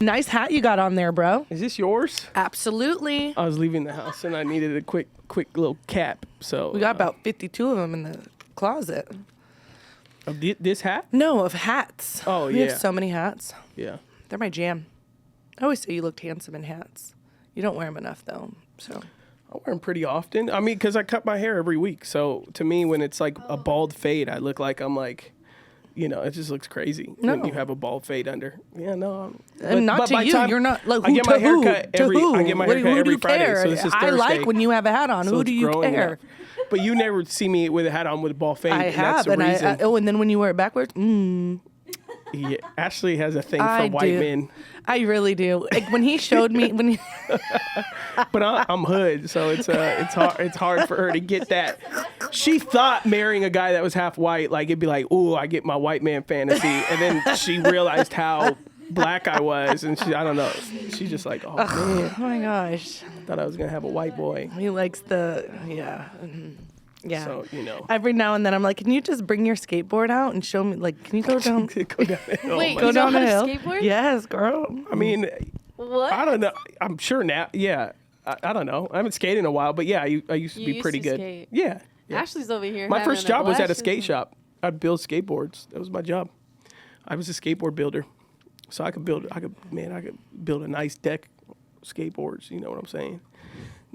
Nice hat you got on there, bro. Is this yours? Absolutely. I was leaving the house and I needed a quick little cap. So We got about 52 of them in the closet. Of this hat? No, of hats. Oh, we yeah. have so many hats. Yeah. They're my jam. I always say you looked handsome in hats. You don't wear them enough, though. So I wear them pretty often. I mean, because I cut my hair every week. So to me, when it's like a bald fade, I look like I'm like, you know, it just looks crazy when you have a bald fade under. Yeah, no. And not to you. You're not like, I get my hair cut every. who? I get my hair cut Who do every you Friday. care? So this is Thursday. I like when you have a hat on. So Who it's do you growing care? up. But you never see me with a hat on with a bald fade. I and have, that's the and reason. and then when you wear it backwards, Yeah, Ashley has a thing for I white do. men. I really do. Like when he showed me, But I'm hood, so it's hard for her to get that. She thought marrying a guy that was half white, like it'd be like, ooh, I get my white man fantasy, and then she realized how black I was, and I don't know. She's just like, oh man, oh my gosh, thought I was gonna have a white boy. he likes the yeah. So you know, Every now and then I'm like, can you just bring your skateboard out and show me? Like, can you go down? go down the hill. Wait, Go you down know the how hill. to skateboard? Yes, girl. I mean, What? I don't know. I'm sure now. Yeah, I don't know. I haven't skated in a while, but yeah, I used to You be used pretty to good. skate. Yeah. Ashley's over here. My having first job was at a blast. skate shop. I'd build skateboards. That was my job. I was a skateboard builder, so I could build a nice deck of skateboards. You know what I'm saying?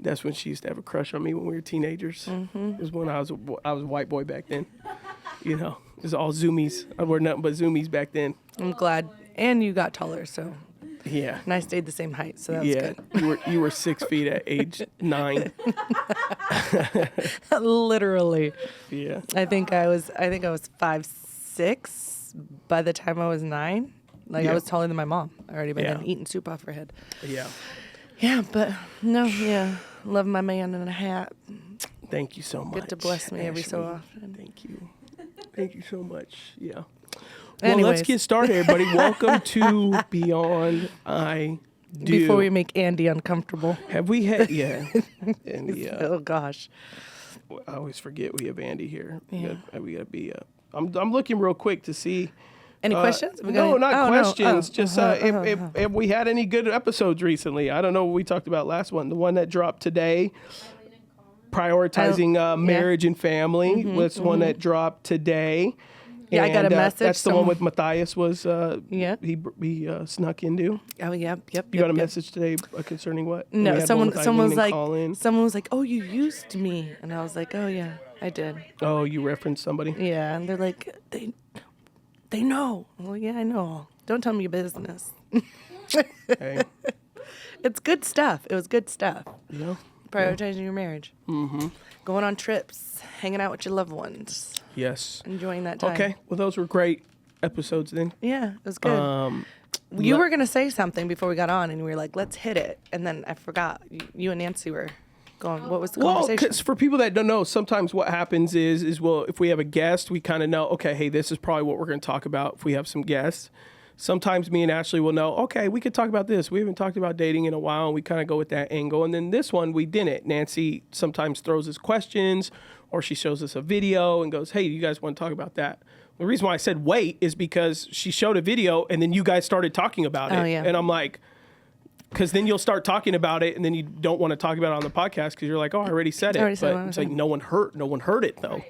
That's when she used to have a crush on me when we were teenagers. It was when I was a white boy back then. You know, it was all zoomies. I wore nothing but zoomies back then. I'm glad. And you got taller, so. Yeah. And I stayed the same height, so that was Yeah, good. you were 6 feet at age 9. Literally. Yeah. I think I was 5'6" by the time I was 9. Like Yeah. I was taller than my mom already by Yeah. then, eating soup off her head. Yeah. Yeah, but no, yeah. Love my man in a hat. Thank you so much. Good to bless me every so Ashley. often. Thank you. Thank you so much. Yeah. Well, Anyways. let's get started, everybody. Welcome to Beyond I Do. Before we make Andy uncomfortable. Have we had, yeah. And Oh gosh. I always forget we have Andy here. Yeah. We gotta be, I'm looking real quick to see. Any questions? We No, got- not oh, questions. No. Just if we had any good episodes recently. I don't know what we talked about last one. The one that dropped today, prioritizing marriage and family. Was one that dropped today. Yeah, I got a message. That's the one with Matthias was. Yeah. He snuck into. Oh, yep. You got a message today concerning what? No, We had someone one with was Eileen like, and Colin. someone was like, oh, you used me. And I was like, oh yeah, I did. Oh, you referenced somebody. Yeah, and they're like, they know. Well, yeah, I know. Don't tell me your business. Hey. It's good stuff. It was good stuff. Yeah. Prioritizing your marriage. Mm-hmm. Going on trips, hanging out with your loved ones, Yes. enjoying that time. Okay. Well, those were great episodes then. Yeah, it was good. You were going to say something before we got on, and we were like, let's hit it. And then I forgot. You and Nancy were going, what was the Well, conversation? because for people that don't know, sometimes what happens is well, if we have a guest, we kind of know, okay, hey, this is probably what we're going to talk about if we have some guests. Sometimes me and Ashley will know, okay, we could talk about this. We haven't talked about dating in a while, and we kind of go with that angle. And then this one, we didn't. Nancy sometimes throws us questions, or she shows us a video and goes, hey, you guys want to talk about that? The reason why I said wait is because she showed a video, and then you guys started talking about it. Oh, yeah. And I'm like, because then you'll start talking about it, and then you don't want to talk about it on the podcast because you're like, oh, I already said it. already said what I But was it's like saying. no one heard it though.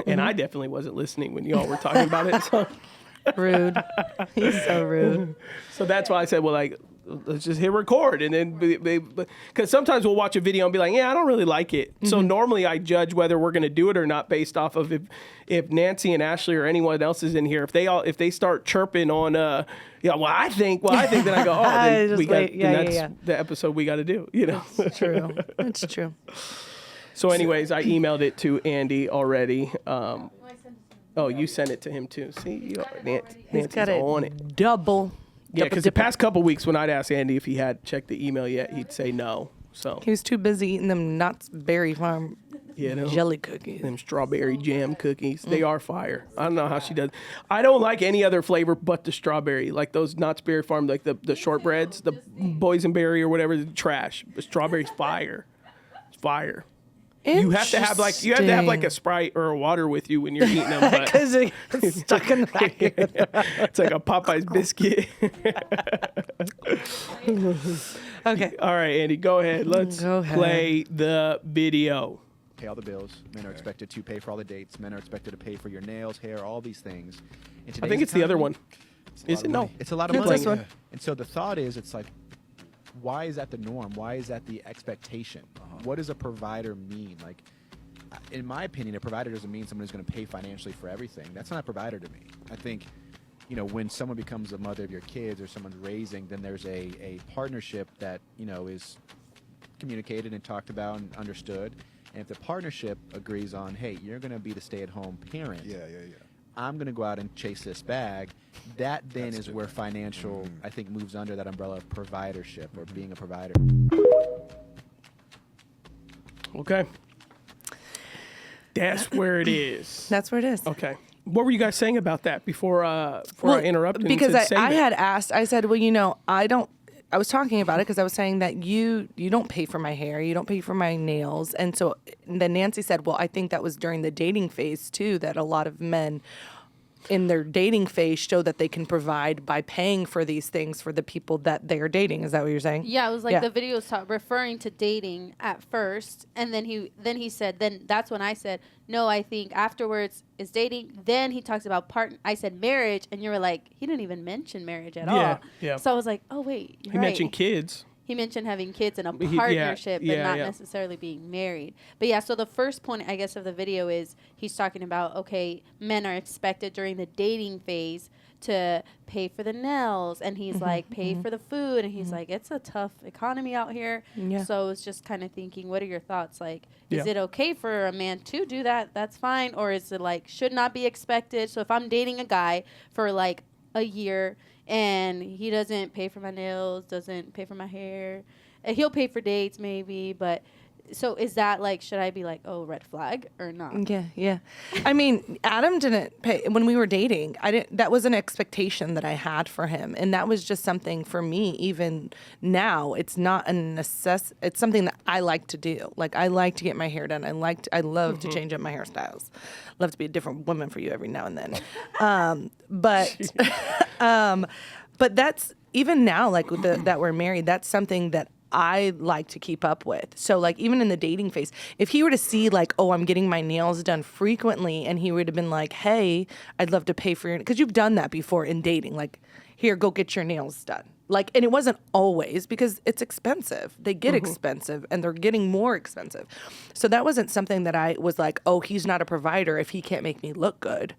And I definitely wasn't listening when y'all were talking about it. So. Rude. He's so rude. So that's why I said, well, like, let's just hit record. And then, because sometimes we'll watch a video and be like, yeah, I don't really like it. So normally I judge whether we're going to do it or not based off of if Nancy and Ashley or anyone else is in here. If they start chirping on, well, I think, then I go, oh, then Just we got, wait. Yeah, then that's yeah. the episode we got to do, you know? It's true. It's true. So anyways, I emailed it to Andy already. Oh, you sent it to him too. See, Nancy's He's got on it it. double. Yeah, because the past couple weeks when I'd ask Andy if he had checked the email yet, he'd say no. So He was too busy eating them Knott's Berry Farm you know, jelly cookies. them strawberry jam cookies, they are fire. I don't know how she does. I don't like any other flavor but the strawberry, like those Knott's Berry Farm, like the shortbreads, the boysenberry or whatever, the trash. But strawberry's fire. It's fire. You have to have like a Sprite or a water with you when you're eating them. Because it gets stuck in the back of your throat. It's like a Popeye's biscuit. Okay. All right, Andy, go ahead. Let's play the video. Pay all the bills. Men are expected to pay for all the dates. Men are expected to pay for your nails, hair, all these things. I think it's the other one. Is it? No. It's a lot of It's money. this one. And so the thought is, it's like, why is that the norm? Why is that the expectation? What does a provider mean? Like, in my opinion, a provider doesn't mean someone who's going to pay financially for everything. That's not a provider to me. I think, you know, when someone becomes a mother of your kids or someone's raising, then there's a partnership that, you know, is communicated and talked about and understood. And if the partnership agrees on, hey, you're going to be the stay-at-home parent. I'm going to go out and chase this bag. That then is where financial, I think, moves under that umbrella of providership or being a provider. Okay. That's where it is. That's where it is. Okay. What were you guys saying about that before I interrupted? Because I had asked, I said, well, you know, I was talking about it because I was saying that you don't pay for my hair, you don't pay for my nails. And so then Nancy said, well, I think that was during the dating phase too, that a lot of men in their dating phase show that they can provide by paying for these things for the people that they are dating. Is that what you're saying? Yeah, it was like the video was referring to dating at first, and then he said, then that's when I said, no, I think afterwards is dating. Then he talks about I said marriage, and you were like, he didn't even mention marriage at all. Yeah. So I was like, oh wait, you're he right. mentioned kids. He mentioned having kids and a partnership, but not necessarily being married. But yeah, so the first point, I guess, of the video is he's talking about, okay, men are expected during the dating phase to pay for the nails, and he's like, pay for the food, and he's like, it's a tough economy out here. Yeah. So it's just kind of thinking, what are your thoughts? Like, is it okay for a man to do that? That's fine. Or is it like, should not be expected? So if I'm dating a guy for like a year, and he doesn't pay for my nails, doesn't pay for my hair. He'll pay for dates maybe, but so is that like, should I be like, oh, red flag or not? Yeah. I mean, Adam didn't pay when we were dating. That was an expectation that I had for him, and that was just something for me. Even now, it's not a necessity. It's something that I like to do. Like, I like to get my hair done. I love to change up my hairstyles. Love to be a different woman for you every now and then. But that's even now, like that we're married. That's something that I like to keep up with. So like even in the dating phase, if he were to see like, oh, I'm getting my nails done frequently, and he would have been like, hey, I'd love to pay for your, because you've done that before in dating, like, here, go get your nails done. Like, and it wasn't always, because it's expensive. They get expensive, and they're getting more expensive. So that wasn't something that I was like, oh, he's not a provider if he can't make me look good.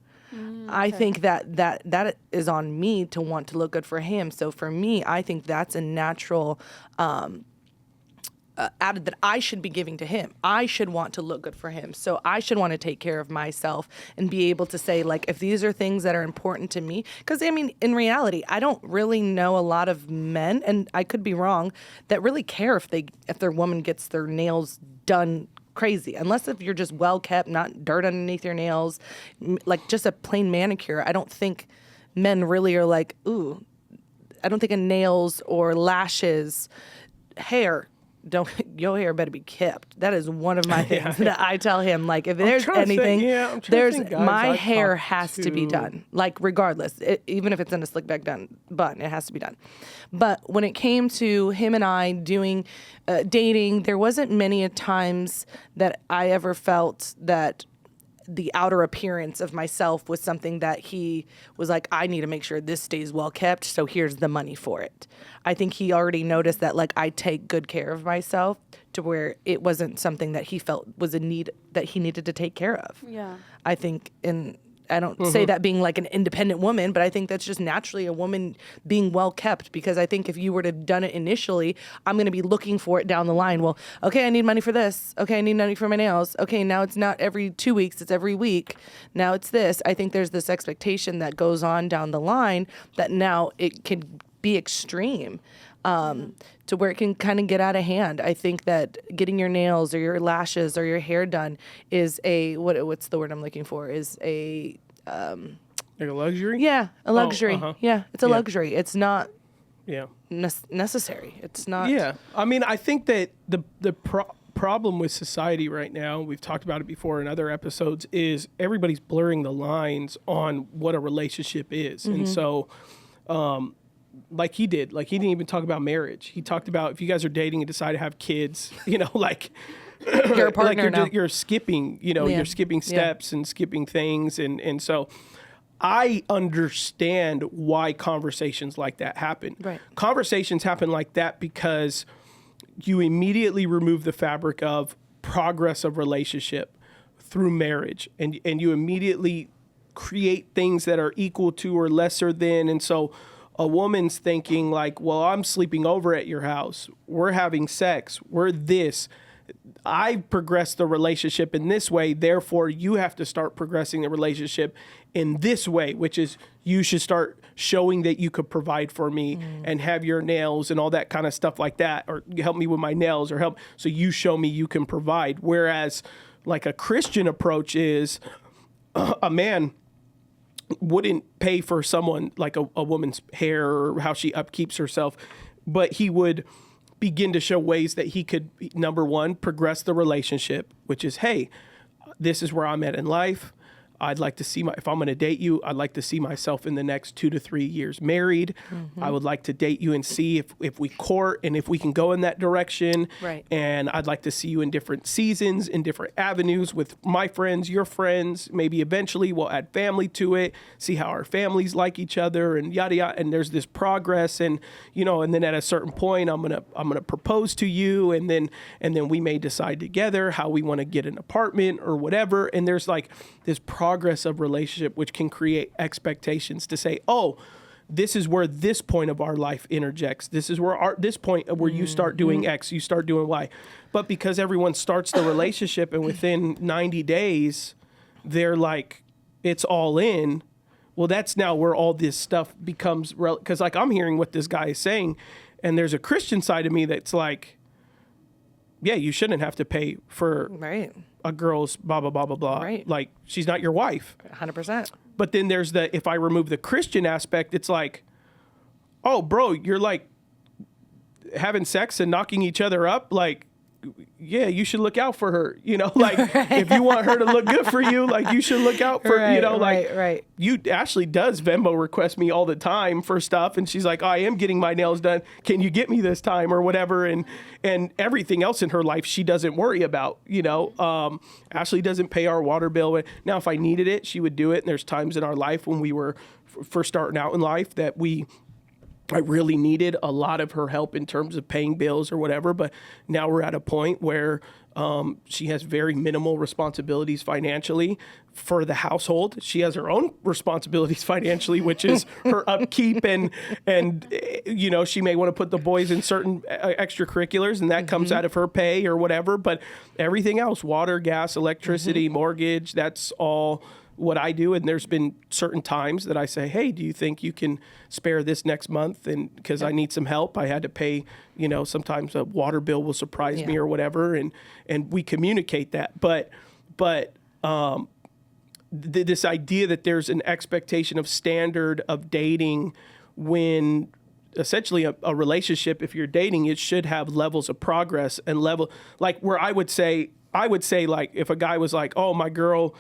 I think that is on me to want to look good for him. So for me, I think that's a natural added that I should be giving to him. I should want to look good for him. So I should want to take care of myself and be able to say, like, if these are things that are important to me, because I mean, in reality, I don't really know a lot of men, and I could be wrong, that really care if their woman gets their nails done crazy, unless if you're just well kept, not dirt underneath your nails, like just a plain manicure. I don't think men really are like, ooh, I don't think a nails or lashes, hair, your hair better be kept. That is one of my things that I tell him. Like, if there's anything, my hair has to be done. Like, regardless, even if it's in a slick back bun, it has to be done. But when it came to him and I doing dating, there wasn't many times that I ever felt that the outer appearance of myself was something that he was like, I need to make sure this stays well kept, so here's the money for it. I think he already noticed that, like, I take good care of myself to where it wasn't something that he felt was a need that he needed to take care of. Yeah. I think I don't say that being like an independent woman, but I think that's just naturally a woman being well kept, because I think if you were to have done it initially, I'm going to be looking for it down the line. Well, okay, I need money for this. Okay, I need money for my nails. Okay, now it's not every 2 weeks, it's every week. Now it's this. I think there's this expectation that goes on down the line that now it can be extreme. To where it can kind of get out of hand. I think that getting your nails or your lashes or your hair done is what's the word I'm looking for? Is a like a luxury? Yeah, a luxury. Yeah, it's a luxury. It's not necessary. It's not. Yeah, I mean, I think that the problem with society right now, we've talked about it before in other episodes, is everybody's blurring the lines on what a relationship is. And so, like he didn't even talk about marriage. He talked about if you guys are dating and decide to have kids, like You're a partner now. you're skipping, you're skipping steps and skipping things. And so I understand why conversations like that happen. Right. Conversations happen like that because you immediately remove the fabric of progress of relationship through marriage, and you immediately create things that are equal to or lesser than. And so a woman's thinking like, well, I'm sleeping over at your house. We're having sex. We're this. I progressed the relationship in this way. Therefore, you have to start progressing the relationship in this way, which is you should start showing that you could provide for me and have your nails and all that kind of stuff like that, or help me with my nails, or help. So you show me you can provide. Whereas like a Christian approach is a man wouldn't pay for someone like a woman's hair or how she upkeeps herself, but he would begin to show ways that he could, number one, progress the relationship, which is, hey, this is where I'm at in life. I'd like to see if I'm going to date you, I'd like to see myself in the next 2 to 3 years married. I would like to date you and see if we court and if we can go in that direction. Right. And I'd like to see you in different seasons, in different avenues with my friends, your friends. Maybe eventually we'll add family to it, see how our families like each other and yada yada. And there's this progress, and and then at a certain point I'm gonna propose to you, and then we may decide together how we want to get an apartment or whatever. And there's like this progress of relationship, which can create expectations to say, oh, this is where this point of our life interjects. This is where this point where you start doing X, you start doing Y. But because everyone starts the relationship and within 90 days, they're like, it's all in. Well, that's now where all this stuff becomes, because like I'm hearing what this guy is saying, and there's a Christian side of me that's like, yeah, you shouldn't have to pay for a girl's blah, blah, blah, blah, blah. Right. Like, she's not your wife. 100%. But then there's if I remove the Christian aspect, it's like, oh, bro, you're like having sex and knocking each other up. Like, yeah, you should look out for her. Like if you want her to look good for you, like you should look out for, right. Ashley does Venmo request me all the time for stuff. And she's like, I am getting my nails done. Can you get me this time or whatever? And everything else in her life, she doesn't worry about, Ashley doesn't pay our water bill. Now, if I needed it, she would do it. And there's times in our life when we were first starting out in life that I really needed a lot of her help in terms of paying bills or whatever. But now we're at a point where she has very minimal responsibilities financially for the household. She has her own responsibilities financially, which is her upkeep and she may want to put the boys in certain extracurriculars, and that comes out of her pay or whatever. But everything else, water, gas, electricity, mortgage, that's all what I do. And there's been certain times that I say, hey, do you think you can spare this next month? And because I need some help, I had to pay, sometimes a water bill will surprise me or whatever. And we communicate that. But this idea that there's an expectation of standard of dating, when essentially a relationship, if you're dating, it should have levels of progress and like where I would say like if a guy was like, oh, my girl,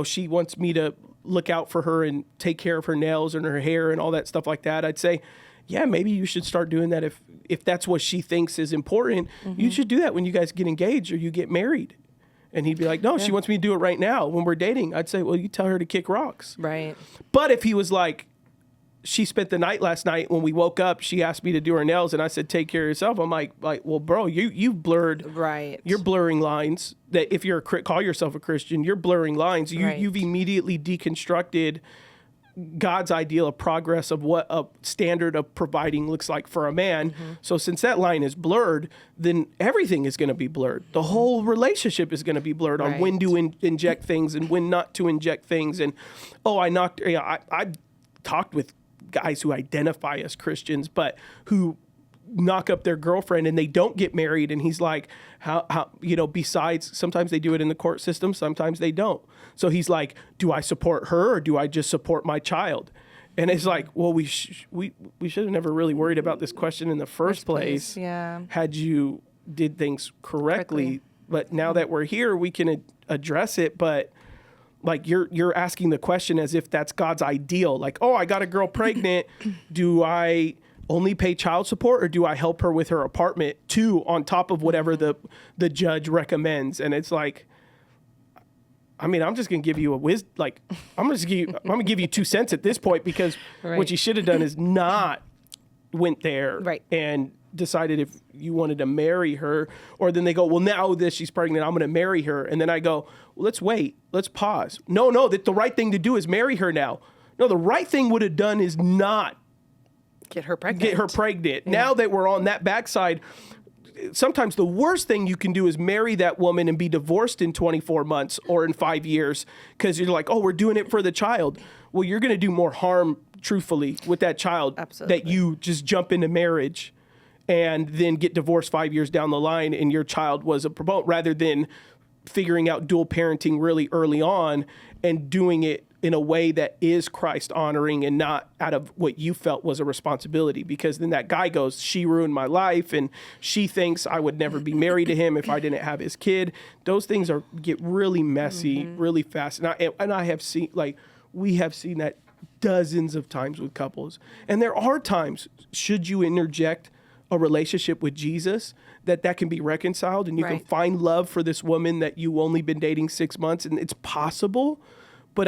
she wants me to look out for her and take care of her nails and her hair and all that stuff like that, I'd say, yeah, maybe you should start doing that if that's what she thinks is important. You should do that when you guys get engaged or you get married. And he'd be like, no, she wants me to do it right now when we're dating. I'd say, well, you tell her to kick rocks. Right. But if he was like, she spent the night last night, when we woke up, she asked me to do her nails, and I said, take care of yourself. I'm like, well, bro, you've blurred. Right. You're blurring lines. That if you're call yourself a Christian, you're blurring lines. You've immediately deconstructed God's ideal of progress of what a standard of providing looks like for a man. So since that line is blurred, then everything is going to be blurred. The whole relationship is going to be blurred on when to inject things and when not to inject things. And I've talked with guys who identify as Christians, but who knock up their girlfriend and they don't get married. And he's like, how besides, sometimes they do it in the court system, sometimes they don't. So he's like, do I support her or do I just support my child? And it's like, well, we should have never really worried about this question in the first place. Yeah. Had you did things correctly. But now that we're here, we can address it. But like you're asking the question as if that's God's ideal. Like, oh, I got a girl pregnant. Do I only pay child support, or do I help her with her apartment too, on top of whatever the judge recommends? And it's like, I mean, I'm just gonna give you I'm gonna give you 2 cents at this point, because what you should have done is not went there and decided if you wanted to marry her. Or then they go, well, now that she's pregnant, I'm going to marry her. And then I go, well, let's wait. Let's pause. No, that the right thing to do is marry her now. No, the right thing would have done is not get her pregnant. Yeah. Now that we're on that backside, sometimes the worst thing you can do is marry that woman and be divorced in 24 months or in 5 years, because you're like, oh, we're doing it for the child. Well, you're going to do more harm, truthfully, with that child that you just jump into marriage and then get divorced 5 years down the line and your child was a promote, rather than figuring out dual parenting really early on and doing it in a way that is Christ honoring and not out of what you felt was a responsibility. Because then that guy goes, she ruined my life, and she thinks I would never be married to him if I didn't have his kid. Those things get really messy really fast. And I have seen, like, we have seen that dozens of times with couples. And there are times, should you interject a relationship with Jesus, that can be reconciled, and you can find love for this woman that you only been dating 6 months, and it's possible. But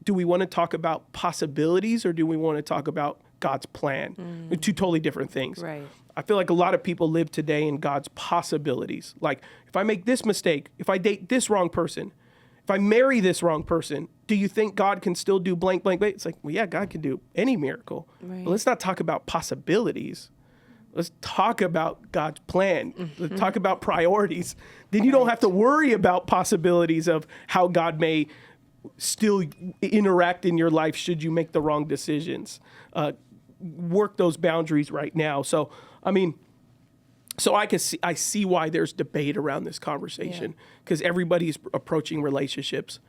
do we want to talk about possibilities, or do we want to talk about God's plan? They're two totally different things. Right. I feel like a lot of people live today in God's possibilities. Like, if I make this mistake, if I date this wrong person, if I marry this wrong person, do you think God can still do blank, blank, blank? It's like, well, yeah, God can do any miracle. Right. But let's not talk about possibilities. Let's talk about God's plan. Let's talk about priorities. Then you don't have to worry about possibilities of how God may still interact in your life should you make the wrong decisions. Work those boundaries right now. So, I mean, I see why there's debate around this conversation, because everybody's approaching relationships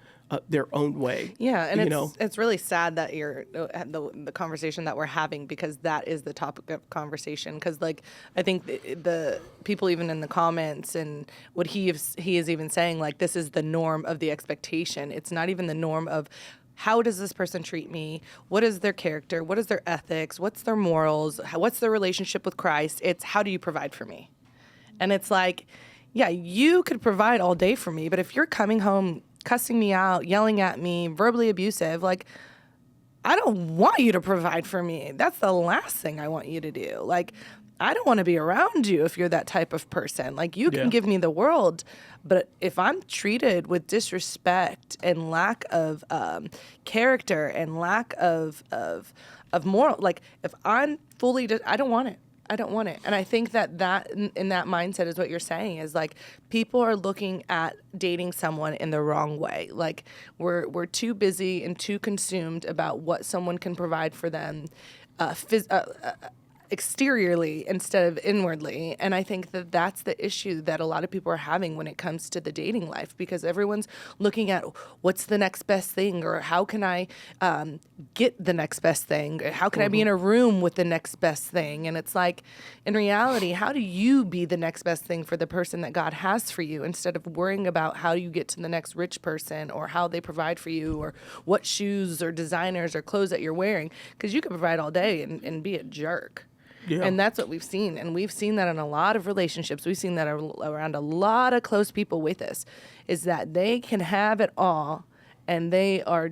their own way. Yeah, and it's really sad that you're the conversation that we're having, because that is the topic of conversation. Because like, I think the people even in the comments and what he is even saying, like, this is the norm of the expectation. It's not even the norm of how does this person treat me? What is their character? What is their ethics? What's their morals? What's their relationship with Christ? It's how do you provide for me? And it's like, yeah, you could provide all day for me, but if you're coming home cussing me out, yelling at me, verbally abusive, like, I don't want you to provide for me. That's the last thing I want you to do. Like, I don't want to be around you if you're that type of person. Like, you can give me the world, but if I'm treated with disrespect and lack of character and lack of moral, like, if I'm fully, I don't want it. I don't want it. And I think that in that mindset is what you're saying, is like, people are looking at dating someone in the wrong way. Like, we're too busy and too consumed about what someone can provide for them exteriorly instead of inwardly. And I think that that's the issue that a lot of people are having when it comes to the dating life, because everyone's looking at what's the next best thing, or how can I get the next best thing, or how can I be in a room with the next best thing. And it's like, in reality, how do you be the next best thing for the person that God has for you, instead of worrying about how you get to the next rich person, or how they provide for you, or what shoes or designers or clothes that you're wearing, because you can provide all day and be a jerk. Yeah. And that's what we've seen. And we've seen that in a lot of relationships. We've seen that around a lot of close people with us, is that they can have it all and they are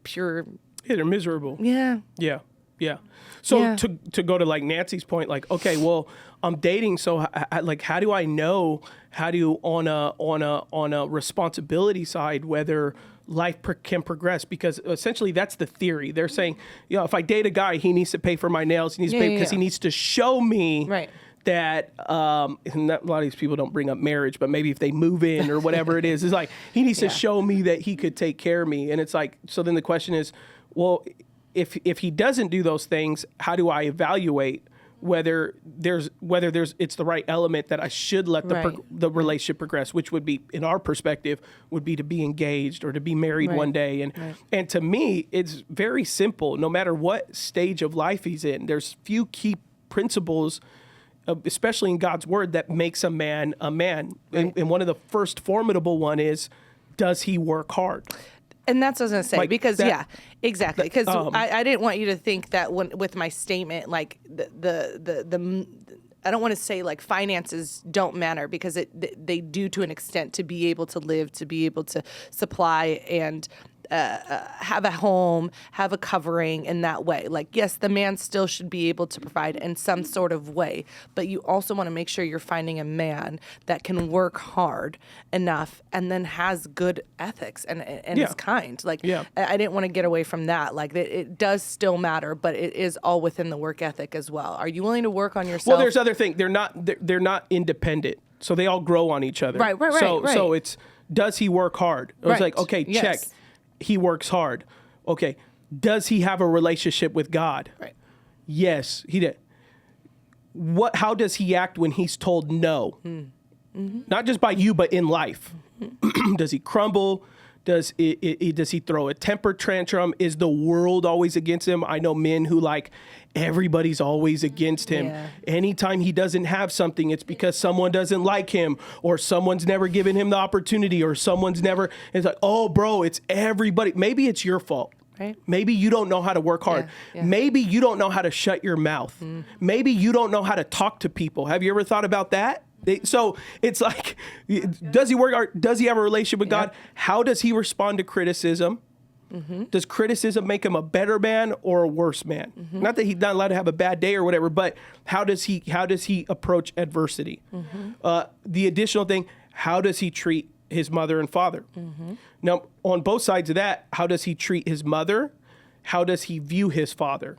pure. Yeah, they're miserable. Yeah. Yeah. Yeah. So to go to like Nancy's point, like, okay, well, I'm dating. So like, how do I know, on a responsibility side, whether life can progress? Because essentially that's the theory. They're saying, if I date a guy, he needs to pay for my nails. He needs to pay because he needs to show me that, and a lot of these people don't bring up marriage, but maybe if they move in or whatever it is, it's like, he needs to show me that he could take care of me. And it's like, so then the question is, well, if he doesn't do those things, how do I evaluate whether it's the right element that I should let the relationship progress, which would be, in our perspective, would be to be engaged or to be married one day. And to me, it's very simple. No matter what stage of life he's in, there's few key principles especially in God's word, that makes a man a man. Right. And one of the first formidable one is, does he work hard? And that's what I was gonna say, Like because that- exactly. Because I didn't want you to think that with my statement, like the I don't want to say like finances don't matter, because they do to an extent, to be able to live, to be able to supply and have a home, have a covering in that way. Like, yes, the man still should be able to provide in some sort of way, but you also want to make sure you're finding a man that can work hard enough and then has good ethics and is kind. Like, I didn't want to get away from that. Like, it does still matter, but it is all within the work ethic as well. Are you willing to work on yourself? Well, there's other things. They're not independent, so they all grow on each other. Right. So it's, does he work hard? It was like, okay, Yes. check. He works hard. Okay. Does he have a relationship with God? Right. Yes, he did. How does he act when he's told no? Mm-hmm. Not just by you, but in life. Does he crumble? Does he throw a temper tantrum? Is the world always against him? I know men who like, everybody's always against him. Yeah. Anytime he doesn't have something, it's because someone doesn't like him, or someone's never given him the opportunity, or someone's never, it's like, oh bro, it's everybody. Maybe it's your fault. Right. Maybe you don't know how to work hard. Yeah. Maybe you don't know how to shut your mouth. Maybe you don't know how to talk to people. Have you ever thought about that? So it's like, does he work hard? Does he have a relationship with God? How does he respond to criticism? Does criticism make him a better man or a worse man? Not that he's not allowed to have a bad day or whatever, but how does he approach adversity? The additional thing, how does he treat his mother and father? Now, on both sides of that, how does he treat his mother? How does he view his father?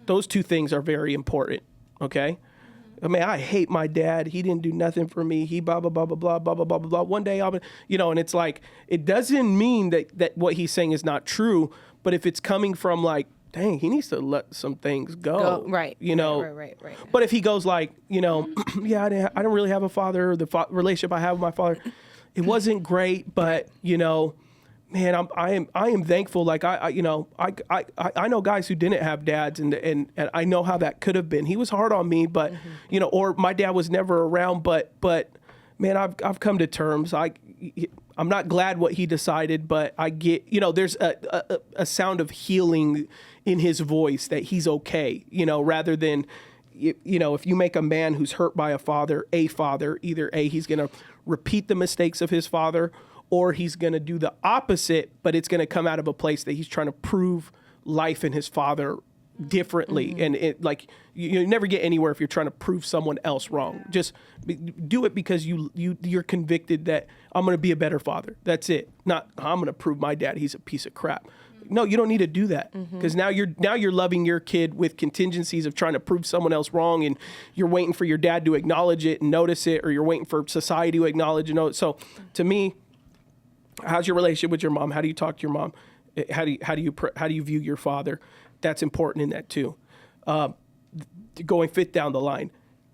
Those two things are very important, okay? I mean, I hate my dad. He didn't do nothing for me. He blah, blah, blah, blah, blah, blah, blah, blah, blah. One day I'll be, and it's like, it doesn't mean that what he's saying is not true, but if it's coming from like, dang, he needs to let some things go. Right. Right. But if he goes like, yeah, I don't really have a father. The relationship I have with my father, it wasn't great, but man, I am thankful. Like I know guys who didn't have dads, and I know how that could have been. He was hard on me, but or my dad was never around. But man, I've come to terms. I'm not glad what he decided, but I get there's a sound of healing in his voice that he's okay. Rather than if you make a man who's hurt by a father, either he's gonna repeat the mistakes of his father, or he's going to do the opposite, but it's going to come out of a place that he's trying to prove life in his father differently. And it like you never get anywhere if you're trying to prove someone else wrong. Just do it because you're convicted that I'm going to be a better father. That's it. Not I'm going to prove my dad he's a piece of crap. No, you don't need to do that, because now you're loving your kid with contingencies of trying to prove someone else wrong, and you're waiting for your dad to acknowledge it and notice it, or you're waiting for society to acknowledge and know it. So to me, how's your relationship with your mom? How do you talk to your mom? How do you view your father? That's important in that too. Going fifth down the line,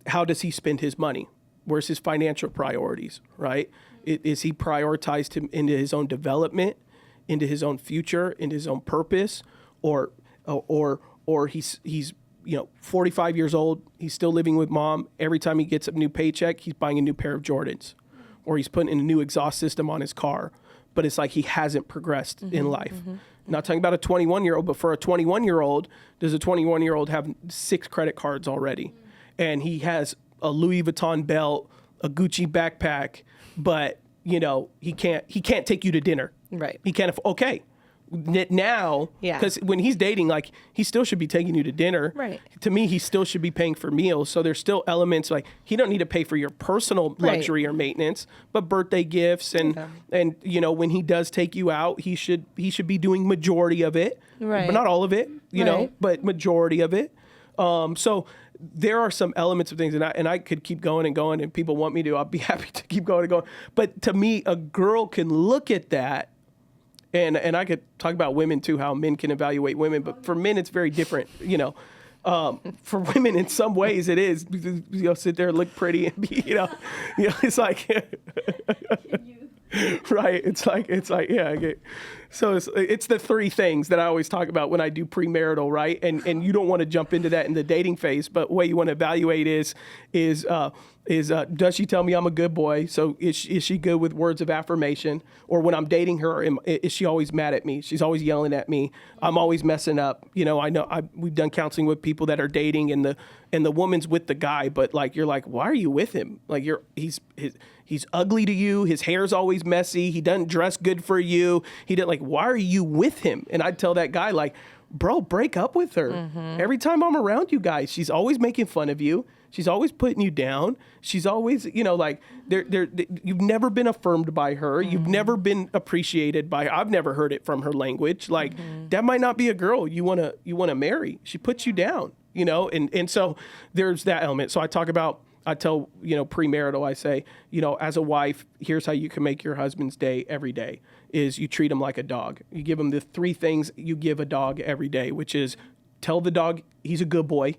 how does he spend his money? Where's his financial priorities? Right? Is he prioritized him into his own development, into his own future, into his own purpose, or he's 45 years old, he's still living with mom. Every time he gets a new paycheck, he's buying a new pair of Jordans, or he's putting in a new exhaust system on his car. But it's like he hasn't progressed in life. Not talking about a 21-year-old, but for a 21-year-old, does a 21-year-old have 6 credit cards already? And he has a Louis Vuitton belt, a Gucci backpack, but he can't take you to dinner. Right. He can't. Okay. Now, because when he's dating, like, he still should be taking you to dinner. Right. To me, he still should be paying for meals. So there's still elements like he don't need to pay for your personal luxury or maintenance, but birthday gifts and when he does take you out, he should be doing majority of it, but not all of it, but majority of it. So there are some elements of things, and I could keep going and going, and people want me to. I'll be happy to keep going and going. But to me, a girl can look at that. And I could talk about women too, how men can evaluate women, but for men it's very different. For women in some ways it is. Sit there and look pretty and be, it's like Right. It's like, yeah. Okay. So it's the three things that I always talk about when I do premarital, right? And you don't want to jump into that in the dating phase, but the way you want to evaluate is does she tell me I'm a good boy? So is she good with words of affirmation? Or when I'm dating her, is she always mad at me? She's always yelling at me. I'm always messing up. You know, we've done counseling with people that are dating and the woman's with the guy, but like, you're like, why are you with him? Like he's ugly to you. His hair's always messy. He doesn't dress good for you. He didn't like, why are you with him? And I'd tell that guy like, bro, break up with her. Mm-hmm. Every time I'm around you guys, she's always making fun of you. She's always putting you down. She's always, you know, like you've never been affirmed by her. Mm-hmm. You've never been appreciated by her. I've never heard it from her language. Like that might not be a girl you want to marry. She puts you down, you know? And so there's that element. So I tell, you know, premarital, I say, you know, as a wife, here's how you can make your husband's day every day is you treat him like a dog. You give him the three things you give a dog every day, which is tell the dog he's a good boy.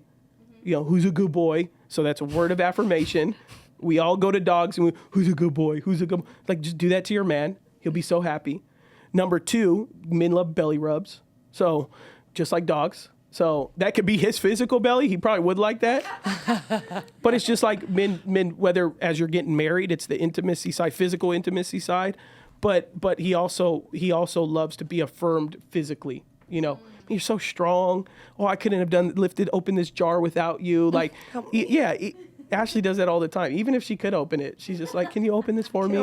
You know, who's a good boy? So that's a word of affirmation. We all go to dogs and who's a good boy? Who's a good boy? Like, just do that to your man. He'll be so happy. Number 2, men love belly rubs. So just like dogs. So that could be his physical belly. He probably would like that. But it's just like men, whether as you're getting married, it's the intimacy side, physical intimacy side. But he also loves to be affirmed physically, you know. You're so strong. Oh, I couldn't have opened this jar without you. Like, Ashley does that all the time. Even if she could open it, she's just like, can you open this for me?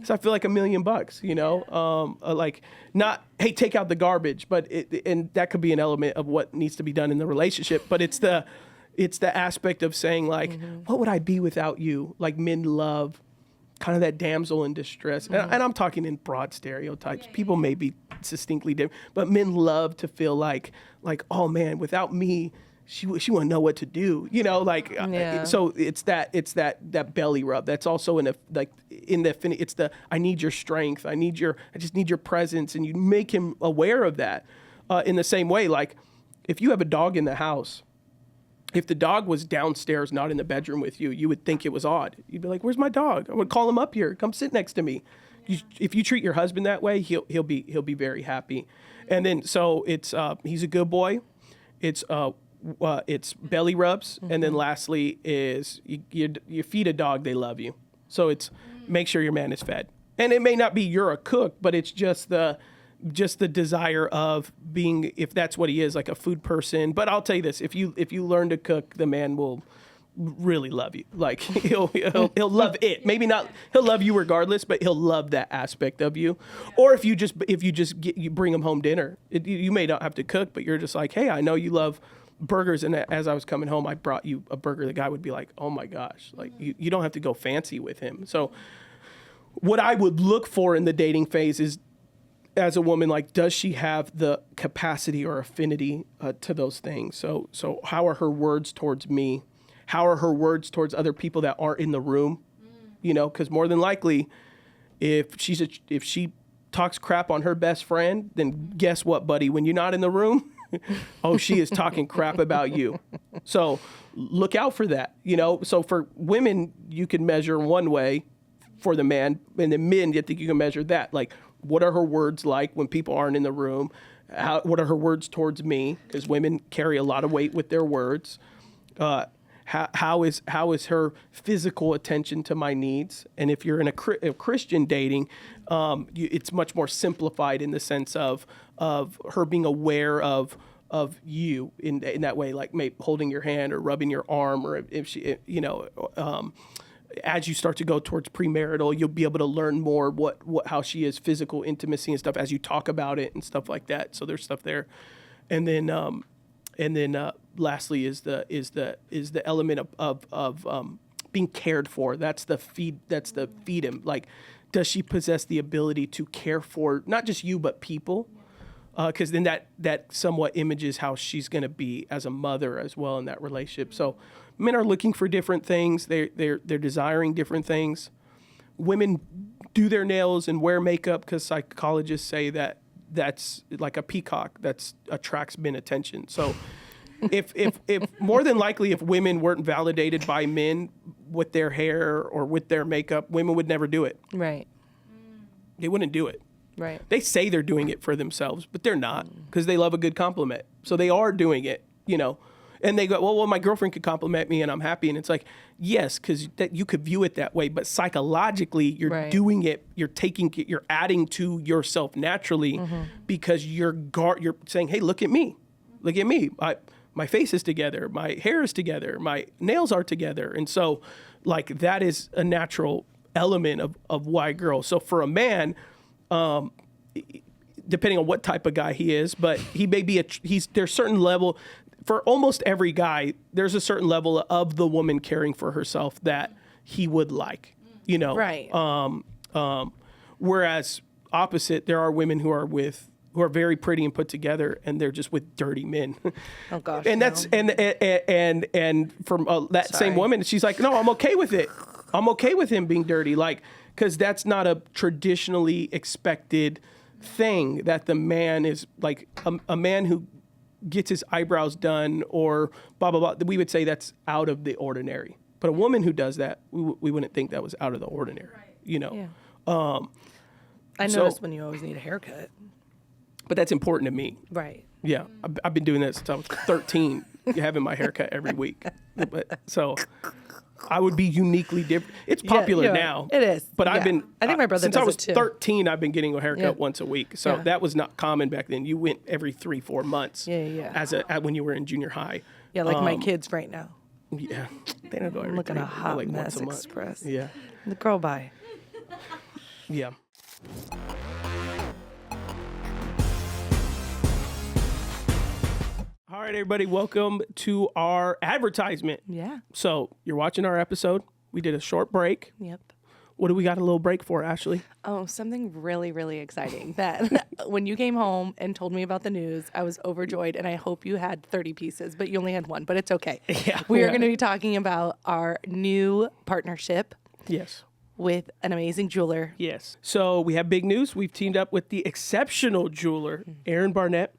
So I feel like $1 million, you know, like not, hey, take out the garbage, but and that could be an element of what needs to be done in the relationship. But it's the aspect of saying like, what would I be without you? Like men love kind of that damsel in distress. And I'm talking in broad stereotypes. People may be distinctly different, but men love to feel like, oh man, without me, she wouldn't know what to do, you know, like, so it's that belly rub. That's also it's the, I need your strength. I just need your presence. And you make him aware of that, in the same way. Like if you have a dog in the house, if the dog was downstairs, not in the bedroom with you, you would think it was odd. You'd be like, where's my dog? I would call him up here. Come sit next to me. If you treat your husband that way, he'll be very happy. And then, so it's, he's a good boy. It's belly rubs. And then lastly is you feed a dog, they love you. So it's make sure your man is fed. And it may not be you're a cook, but it's just the desire of being, if that's what he is, like a food person. But I'll tell you this, if you learn to cook, the man will really love you. Like he'll love it. Maybe not, he'll love you regardless, but he'll love that aspect of you. Or if you bring him home dinner, you may not have to cook, but you're just like, hey, I know you love burgers. And as I was coming home, I brought you a burger. The guy would be like, oh my gosh, like you don't have to go fancy with him. So what I would look for in the dating phase is, as a woman, like, does she have the capacity or affinity to those things? So how are her words towards me? How are her words towards other people that aren't in the room? You know, because more than likely, if she talks crap on her best friend, then guess what, buddy? When you're not in the room, oh, she is talking crap about you. So look out for that. You know, so for women, you can measure one way for the man, and the men, you think you can measure that. Like, what are her words like when people aren't in the room? What are her words towards me? Because women carry a lot of weight with their words. How is her physical attention to my needs? And if you're in a Christian dating, it's much more simplified in the sense of her being aware of you in that way, like maybe holding your hand or rubbing your arm, or if she, you know. As you start to go towards premarital, you'll be able to learn more how she is, physical intimacy and stuff, as you talk about it and stuff like that. So there's stuff there, and then lastly is the element of being cared for. That's the feed him. Like, does she possess the ability to care for not just you but people? Because then that somewhat images how she's going to be as a mother as well in that relationship. So men are looking for different things. They're desiring different things. Women do their nails and wear makeup because psychologists say that's like a peacock that attracts men attention. So if more than likely, if women weren't validated by men with their hair or with their makeup, women would never do it. Right. They wouldn't do it. Right. They say they're doing it for themselves, but they're not, because they love a good compliment. So they are doing it, you know. And they go, well, my girlfriend could compliment me and I'm happy. And it's like, yes, because you could view it that way. But psychologically, you're doing it, you're adding to yourself naturally, because you're saying, hey, look at me. Look at me. My face is together. My hair is together. My nails are together. And so, like, that is a natural element of why girls. So for a man, depending on what type of guy he is, but he may be there's certain level. For almost every guy, there's a certain level of the woman caring for herself that he would like, you know. Right. Whereas opposite, there are women who are very pretty and put together, and they're just with dirty men. Oh gosh. And that's and from that same woman, she's like, no, I'm okay with it. I'm okay with him being dirty, like, because that's not a traditionally expected thing, that the man is like a man who gets his eyebrows done or blah, blah, blah. We would say that's out of the ordinary. But a woman who does that, we wouldn't think that was out of the ordinary, you know? Yeah. I noticed when you always need a haircut. But that's important to me. Right. Yeah. I've been doing that since I was 13, having my haircut every week. So I would be uniquely different. It's popular now. It is. But I've been, I think my brother since does I was it too. 13, I've been getting a haircut once a week. So Yeah. that was not common back then. You went every 3-4 months. Yeah. When you were in junior high. Yeah, like my kids right now. Yeah. They don't go every Looking 3 a hot like mess once a month. express. Yeah. The girl bye. Yeah. All right, everybody, welcome to our advertisement. Yeah. So you're watching our episode. We did a short break. Yep. What do we got a little break for, Ashley? Oh, something really, really exciting that when you came home and told me about the news, I was overjoyed, and I hope you had 30 pieces, but you only had one, but it's okay. Yeah. We are going to be talking about our new partnership Yes. with an amazing jeweler. Yes. So we have big news. We've teamed up with the exceptional jeweler, Aaron Barnett,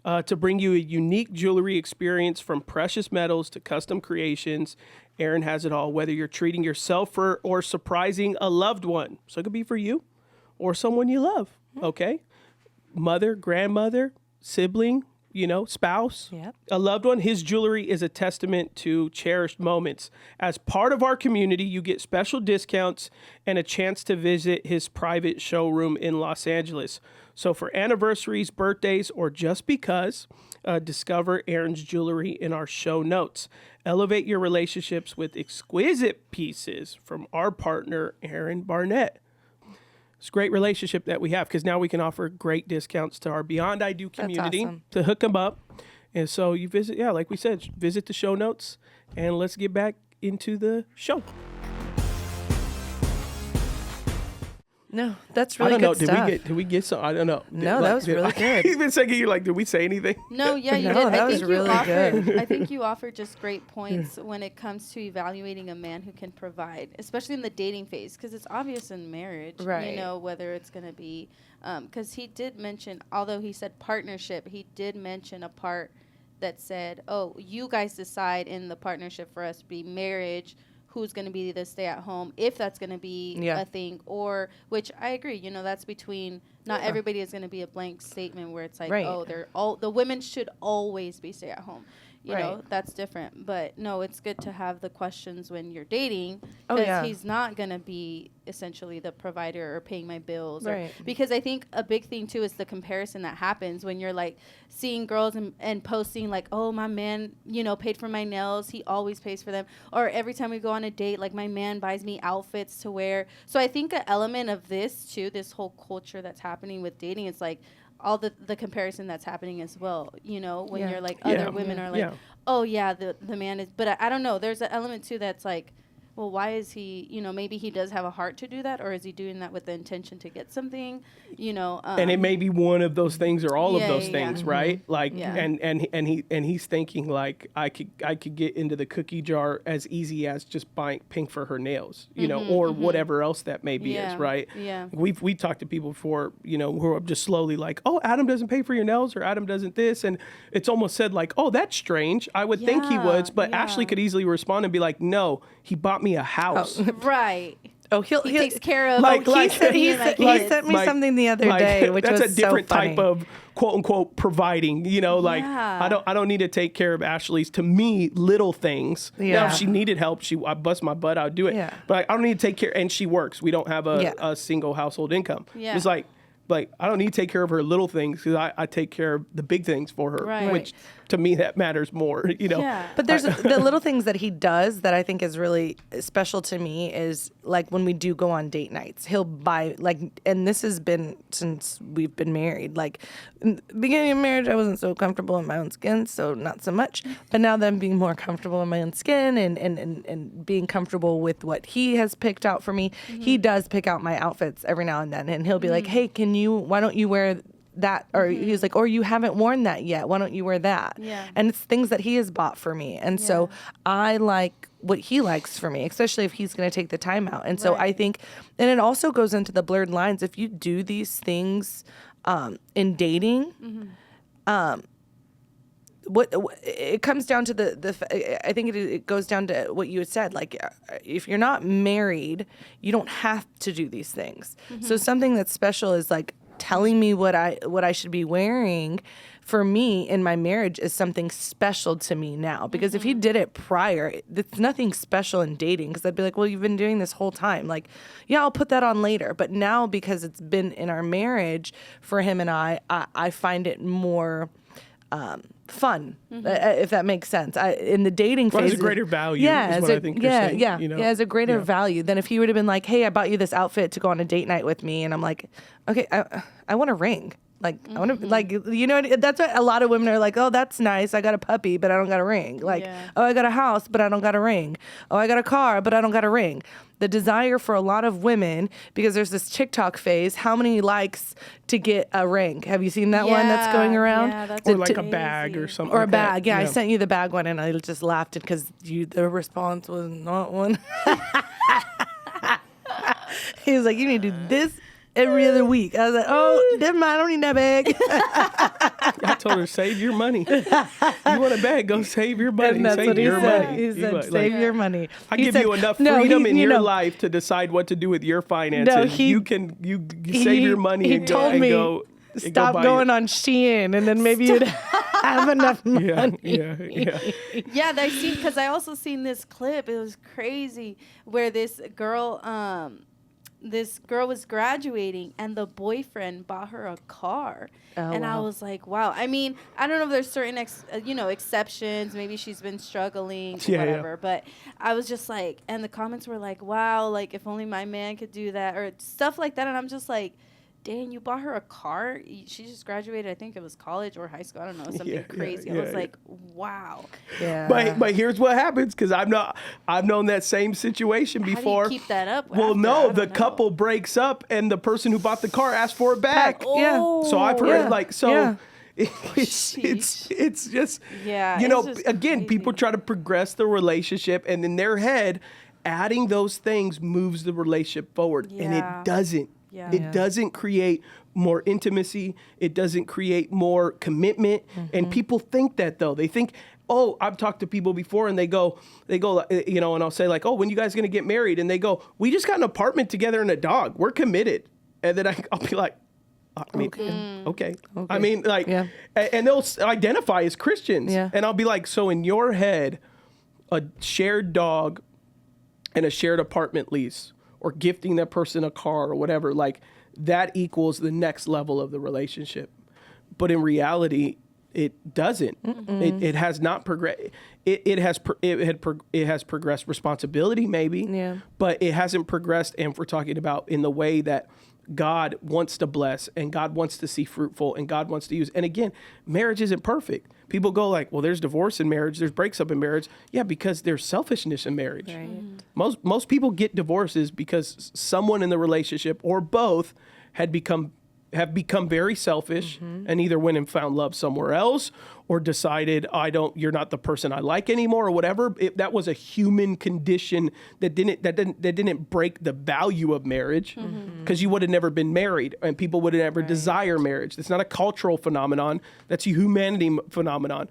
to bring you a unique jewelry experience, from precious metals to custom creations. Aaron has it all, whether you're treating yourself or surprising a loved one. So it could be for you or someone you love, okay? Mother, grandmother, sibling, spouse, Yep. a loved one. His jewelry is a testament to cherished moments. As part of our community, you get special discounts and a chance to visit his private showroom in Los Angeles. So for anniversaries, birthdays, or just because, discover Aaron's jewelry in our show notes. Elevate your relationships with exquisite pieces from our partner, Aaron Barnett. It's a great relationship that we have, because now we can offer great discounts to our Beyond I Do community awesome. to hook them up. And so you visit, like we said, visit the show notes, and let's get back into the show. No, that's really I don't know. good stuff. Did we get some? I don't know. No, that was really good. He's been saying, you're like, did we say anything? No, yeah, you No, did. that I was think really you offered. good. I think you offered just great points when it comes to evaluating a man who can provide, especially in the dating phase, because it's obvious in marriage, Right. whether it's going to be. Because he did mention, although he said partnership, he did mention a part that said, "Oh, you guys decide in the partnership for us to be marriage." Who's going to be the stay-at-home, if that's going to be a thing, or, which I agree, that's between, not everybody is going to be a blank statement where it's like, Right. oh, the women should always be stay-at-home. You know, Right. that's different. But no, it's good to have the questions when you're dating, Oh, because yeah. he's not going to be essentially the provider or paying my bills. Right. Because I think a big thing too is the comparison that happens when you're like seeing girls and posting like, oh, my man, paid for my nails. He always pays for them. Or every time we go on a date, like my man buys me outfits to wear. So I think an element of this too, this whole culture that's happening with dating, it's like, all the comparison that's happening as well, when Yeah. you're like, Yeah. other women are like, Yeah. oh yeah, the man is, but I don't know. There's an element too that's like, well, why is he, maybe he does have a heart to do that, or is he doing that with the intention to get something, And it may be one of those things or all of Yeah, those yeah, things, yeah. right? Like, Yeah. and he's thinking like, I could get into the cookie jar as easy as just buying pink for her nails, or whatever else that may be, Yeah, is right. yeah. We talked to people before, who are just slowly like, oh, Adam doesn't pay for your nails, or Adam doesn't this, and it's almost said like, oh, that's strange. I would think he Yeah, would, but yeah. Ashley could easily respond and be like, no, he bought me a house. Right. Oh, he takes care of. He sent me something the other day, which that's was a different so funny. type of quote unquote providing. You know, like Yeah. I don't need to take care of Ashley's. To me, little things. Now, Yeah. if she needed help, I bust my butt. I'll do it. Yeah. But I don't need to take care. And she works. We don't have Yeah. a single household income. Yeah. It's like I don't need to take care of her little things because I take care of the big things for her, Right. which to me that matters more. You know. Yeah. But there's the little things that he does that I think is really special to me is like when we do go on date nights, he'll buy and this has been since we've been married. Like in the beginning of marriage, I wasn't so comfortable in my own skin, so not so much. But now that I'm being more comfortable in my own skin and being comfortable with what he has picked out for me, he does pick out my outfits every now and then, and he'll be like, "Hey, why don't you wear that?" Or he's like, "Or you haven't worn that yet. Why don't you wear that?" Yeah. And it's things that he has bought for me. And so I like what he likes for me, especially if he's going to take the time out. And so I think, and it also goes into the blurred lines. If you do these things in dating, what it comes down to I think it goes down to what you had said. Like, if you're not married, you don't have to do these things. So something that's special is like telling me what I should be wearing for me in my marriage is something special to me now. Because if he did it prior, it's nothing special in dating. Because I'd be like, well, you've been doing this whole time. Like, yeah, I'll put that on later. But now, because it's been in our marriage for him and I find it more fun, if that makes sense. In the dating phase, As a greater value. Is what I think you're saying, you know? as a greater value than if he would have been like, "Hey, I bought you this outfit to go on a date night with me," and I'm like, "Okay, I want a ring." Like I want to, like, you know, that's what a lot of women are like. "Oh, that's nice. I got a puppy, but I don't got a ring." Like, "Oh, I got a house, but I don't got a ring. Oh, I got a car, but I don't got a ring." The desire for a lot of women, because there's this TikTok phase, how many likes to get a ring? Have you seen that one that's going around? Yeah, that's Or like a bag or something. Or a like that. bag. Yeah, I sent you the bag one, and I just laughed because the response was not one. He was like, "You need to do this every other week." I was like, "Oh, never mind. I don't need that bag." I told her, save your money. You want a bag? Go save your money. And that's save what he your said. money. He said, Like, "Save your money." I He give said- you enough No, freedom in you your know, life to decide what to do with your finances. No, he- you save your money He and told go me, and go. "Stop going on Shein, and then maybe you'd have enough money." Yeah. Yeah, because I also seen this clip. It was crazy where this girl was graduating and the boyfriend bought her a car. And I wow. was like, wow. I mean, I don't know if there's certain exceptions. Maybe she's been struggling, whatever. But I was just like, and the comments were like, wow, like if only my man could do that or stuff like that. And I'm just like, Dan, you bought her a car? She just graduated, I think it was college or high school. I don't know, something crazy. I was like, wow. Yeah. But here's what happens, because I've known that same situation before. How do you keep that up? Well, after? I no, don't the know. couple breaks up and the person who bought the car asked for it back. Yeah. So I've heard Yeah. it's just Yeah, you it's know, just again, crazy. people try to progress the relationship, and in their head, adding those things moves the relationship forward, and Yeah. it doesn't. Yeah. It doesn't create more intimacy. It doesn't create more commitment. And people think that, though. They think, oh, I've talked to people before, and they go, you know, and I'll say like, oh, when you guys going to get married? And they go, we just got an apartment together and a dog. We're committed. And then I'll be like, I mean, okay. I mean, like, and they'll identify as Christians. Yeah. And I'll be like, so in your head, a shared dog and a shared apartment lease, or gifting that person a car or whatever, like that equals the next level of the relationship. But in reality, it doesn't. It has not progressed. It has progressed responsibility maybe, but it hasn't progressed. And if we're talking about in the way that God wants to bless and God wants to see fruitful and God wants to use. And again, marriage isn't perfect. People go like, well, there's divorce in marriage, there's breaks up in marriage. Yeah, because there's selfishness in marriage. Right. Most people get divorces because someone in the relationship or both have become very selfish and either went and found love somewhere else, or decided you're not the person I like anymore or whatever. That was a human condition that didn't break the value of marriage, because you would have never been married and people would have never desire marriage. That's not a cultural phenomenon. That's a humanity phenomenon.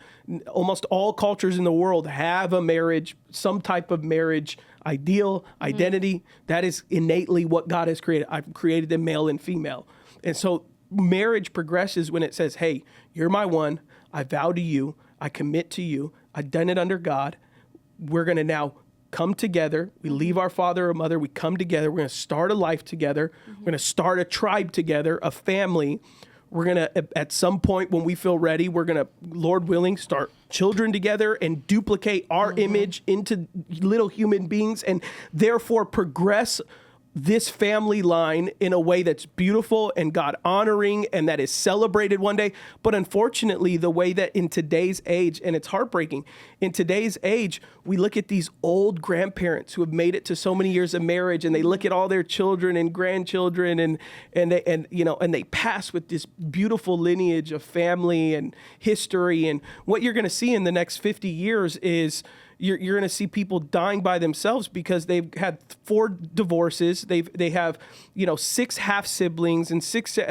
Almost all cultures in the world have a marriage, some type of marriage ideal, identity. That is innately what God has created. I've created them male and female. And so marriage progresses when it says, hey, you're my one. I vow to you. I commit to you. I've done it under God. We're going to now come together. We leave our father or mother. We come together. We're going to start a life together. We're going to start a tribe together, a family. We're going to, at some point when we feel ready, we're going to, Lord willing, start children together and duplicate our image into little human beings, and therefore progress this family line in a way that's beautiful and God honoring and that is celebrated one day. But unfortunately, the way that in today's age, and it's heartbreaking, in today's age, we look at these old grandparents who have made it to so many years of marriage, and they look at all their children and grandchildren and they pass with this beautiful lineage of family and history. And what you're going to see in the next 50 years is you're going to see people dying by themselves because they've had 4 divorces. They have 6 half siblings and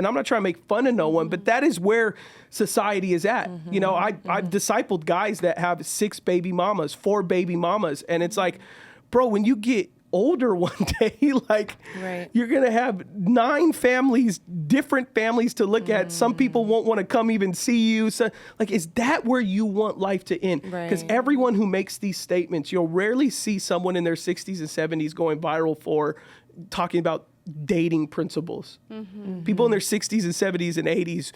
I'm not trying to make fun of no one, but that is where society is at. I've discipled guys that have 6 baby mamas, 4 baby mamas, and it's like, bro, when you get older one day, you're going to have 9 families, different families to look at. Some people won't want to come even see you. So is that where you want life to end? Because everyone who makes these statements, you'll rarely see someone in their 60s and 70s going viral for talking about dating principles. People in their 60s and 70s and 80s,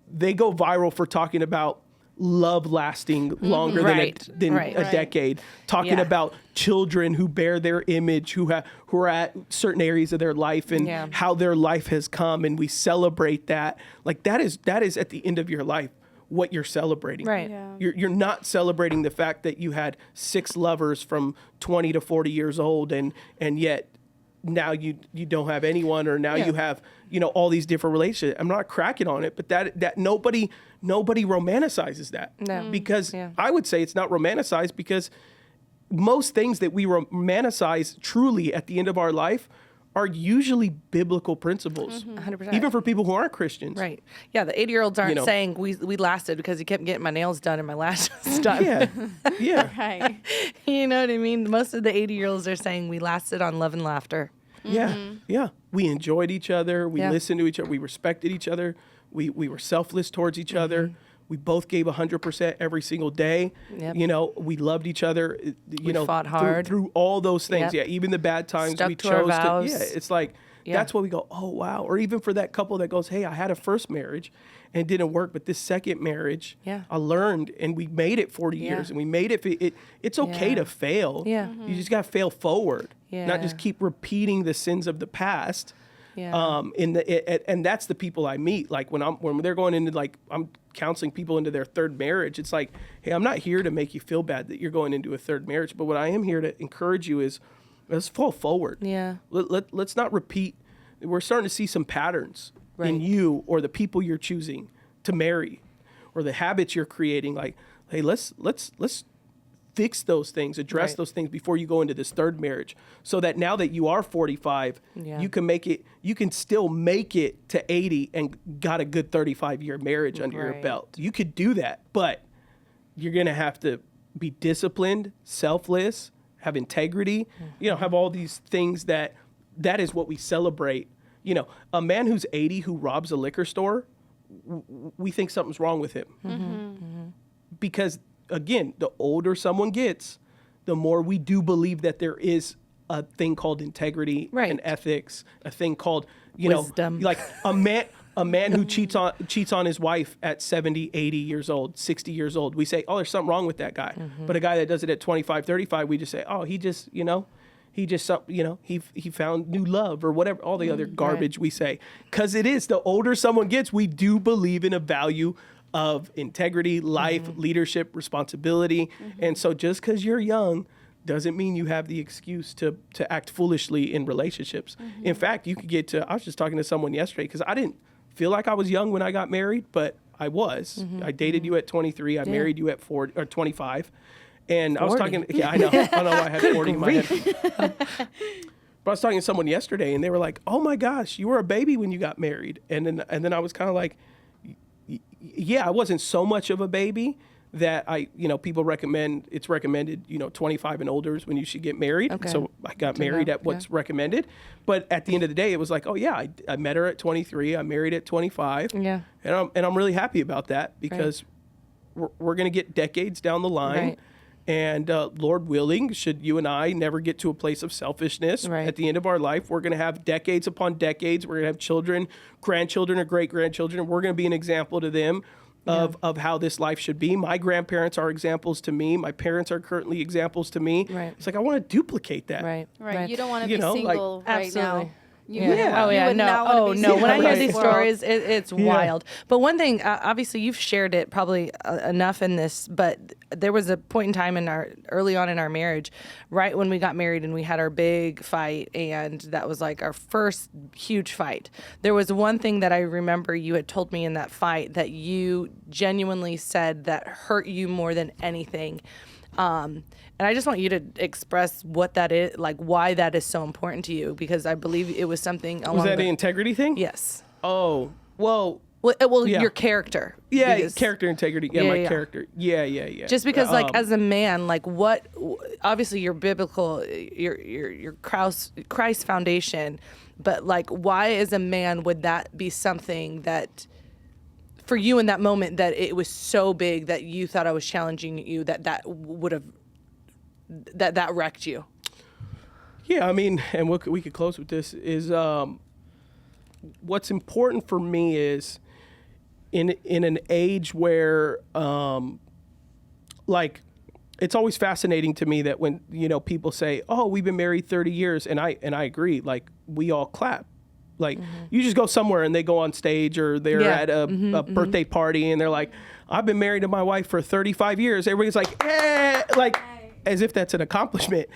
they go viral for talking about love lasting longer than a decade, talking about children who bear their image, who are at certain areas of their life and how their life has come, and we celebrate that. That is at the end of your life what you're celebrating. You're not celebrating the fact that you had 6 lovers from 20 to 40 years old and yet now you don't have anyone, or now you have all these different relationships. I'm not cracking on it, but that nobody romanticizes that. Because I would say it's not romanticized, because most things that we romanticize truly at the end of our life are usually biblical principles, 100%. Even for people who aren't Christians. Right. Yeah, the 80-year-olds aren't saying we lasted because he kept getting my nails done and my lashes done. Yeah. Right. You know what I mean? Most of the 80-year-olds are saying we lasted on love and laughter. Yeah. We enjoyed each other. We listened to each other. We respected each other. We were selfless towards each other. We both gave 100% every single day. We loved each other. We fought hard through all those things. Yeah, even the bad times. Stuck we to our chose vows. to. Yeah, it's like that's what we go. Oh wow! Or even for that couple that goes, "Hey, I had a first marriage, and it didn't work, but this second marriage, I learned, and we made it 40 years, and we made it. It's okay to fail. You just got to fail forward, not just keep repeating the sins of the past." And that's the people I meet. When they're going into I'm counseling people into their 3rd marriage, it's like, hey, I'm not here to make you feel bad that you're going into a 3rd marriage, but what I am here to encourage you is let's fall forward. Let's not repeat. We're starting to see some patterns in you or the people you're choosing to marry, or the habits you're creating. Hey, let's fix those things, address those things before you go into this 3rd marriage, so that now that you are 45, you can still make it to 80 and got a good 35-year marriage under your belt. You could do that, but you're going to have to be disciplined, selfless, have integrity, have all these things that is what we celebrate. A man who's 80 who robs a liquor store, we think something's wrong with him. Because again, the older someone gets, the more we do believe that there is a thing called integrity and ethics, a thing called, wisdom. A man who cheats on his wife at 70, 80 years old, 60 years old. We say, oh, there's something wrong with that guy. But a guy that does it at 25, 35, we just say, oh, he found new love, or whatever, all the other garbage we say. Because it is, the older someone gets, we do believe in a value of integrity, life, leadership, responsibility. And so just because you're young doesn't mean you have the excuse to act foolishly in relationships. In fact, you could get to, I was just talking to someone yesterday, because I didn't feel like I was young when I got married, but I was. I dated you at 23. I married you at 40 or 25. And 40. I was talking, yeah, I know. I don't know why I had 40 in my head. But I was talking to someone yesterday, and they were like, "Oh my gosh, you were a baby when you got married." And then I was kind of like, "Yeah, I wasn't so much of a baby that people it's recommended, 25 and older is when you should get married." Okay. So I got married at what's recommended. But at the end of the day, it was like, oh yeah, I met her at 23. I married at 25. Yeah. And I'm really happy about that because we're going to get decades down the line. Right. And Lord willing, should you and I never get to a place of selfishness at the end of our life, we're going to have decades upon decades. We're going to have children, grandchildren, or great-grandchildren. We're going to be an example to them of how this life should be. My grandparents are examples to me. My parents are currently examples to me. Right. It's like I want to duplicate that. Right. You don't want to be know, single right absolutely. now. Yeah. Oh You yeah. would not No. wanna be No. single When I in hear this these world. stories, it's wild. But one thing, obviously, you've shared it probably enough in this. But there was a point in time early on in our marriage, right when we got married and we had our big fight, and that was like our first huge fight. There was one thing that I remember you had told me in that fight that you genuinely said that hurt you more than anything. And I just want you to express what that is, like why that is so important to you, because I believe it was something along Was that the integrity thing? Yes. Oh, well. Well, Yeah. your character. Yeah, because- character integrity. Yeah, my character. Yeah. Just because, like, as a man, like, what? Obviously, your biblical, your Christ foundation, but like, why as a man would that be something that, for you in that moment, that it was so big that you thought I was challenging you, that would have, that wrecked you? Yeah, I mean, and we could close with this is what's important for me is in an age where like it's always fascinating to me that when people say, "Oh, we've been married 30 years," and I agree, like we all clap. Like you just go somewhere and they go on stage or they're at a birthday party and they're like, "I've been married to my wife for 35 years." Everybody's like, "Eh," like as if that's an accomplishment.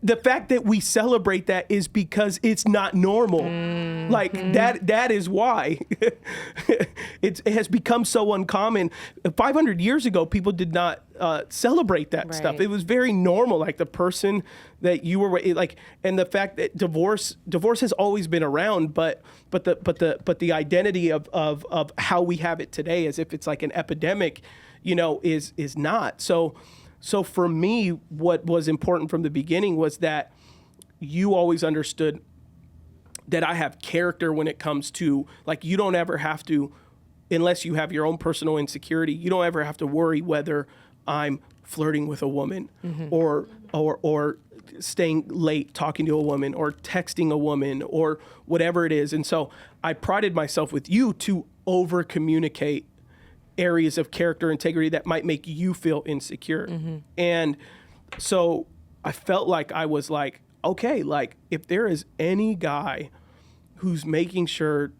The fact that we celebrate that is because it's not normal. Like that is why it has become so uncommon. 500 years ago, people did not celebrate that stuff. It was very normal. Like the person that you were like, and the fact that divorce has always been around, but the identity of how we have it today, as if it's like an epidemic, is not. So for me, what was important from the beginning was that you always understood that I have character when it comes to, like, you don't ever have to, unless you have your own personal insecurity, you don't ever have to worry whether I'm flirting with a woman or staying late talking to a woman or texting a woman or whatever it is. And so I prided myself with you to over communicate areas of character integrity that might make you feel insecure. And so I felt like I was like, okay, like if there is any guy who's making sure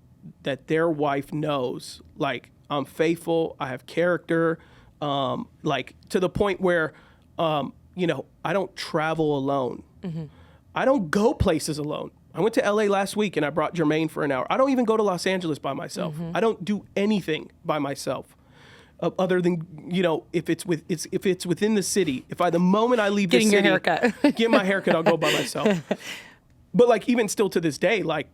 that their wife knows, like, I'm faithful, I have character, like to the point where, I don't travel alone. I don't go places alone. I went to LA last week and I brought Jermaine for an hour. I don't even go to Los Angeles by myself. I don't do anything by myself. Other than if it's within the city, the moment I leave the city, your haircut, get my haircut, I'll go by myself. But like even still to this day, like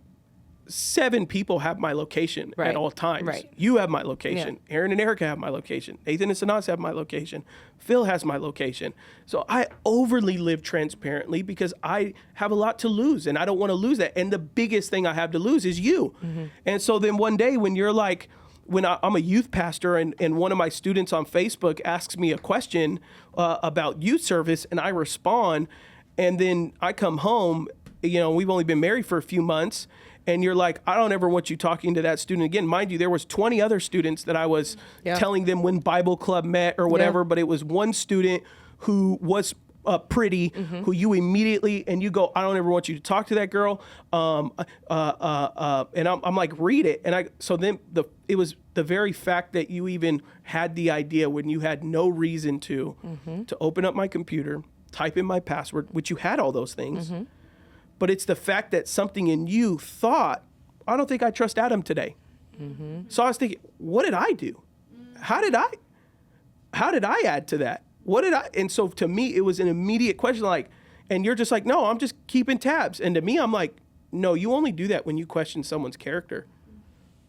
7 people have my location at all times. Right. You have my location. Yeah. Aaron and Erica have my location. Nathan and Sanaz have my location. Phil has my location. So I overly live transparently because I have a lot to lose and I don't want to lose that. And the biggest thing I have to lose is you. And so then one day when you're like, when I'm a youth pastor and one of my students on Facebook asks me a question about youth service and I respond, and then I come home, we've only been married for a few months, and you're like, I don't ever want you talking to that student again. Mind you, there was 20 other students that I was telling them when Bible club met or whatever, but it was one student who was pretty, who you immediately, and you go, I don't ever want you to talk to that girl. And I'm like, read it. And so then it was the very fact that you even had the idea when you had no reason to open up my computer, type in my password, which you had all those things. But it's the fact that something in you thought, I don't think I trust Adam today. So I was thinking, what did I do? How did I add to that? What did I? And so to me, it was an immediate question, like, and you're just like, no, I'm just keeping tabs. And to me, I'm like, no, you only do that when you question someone's character.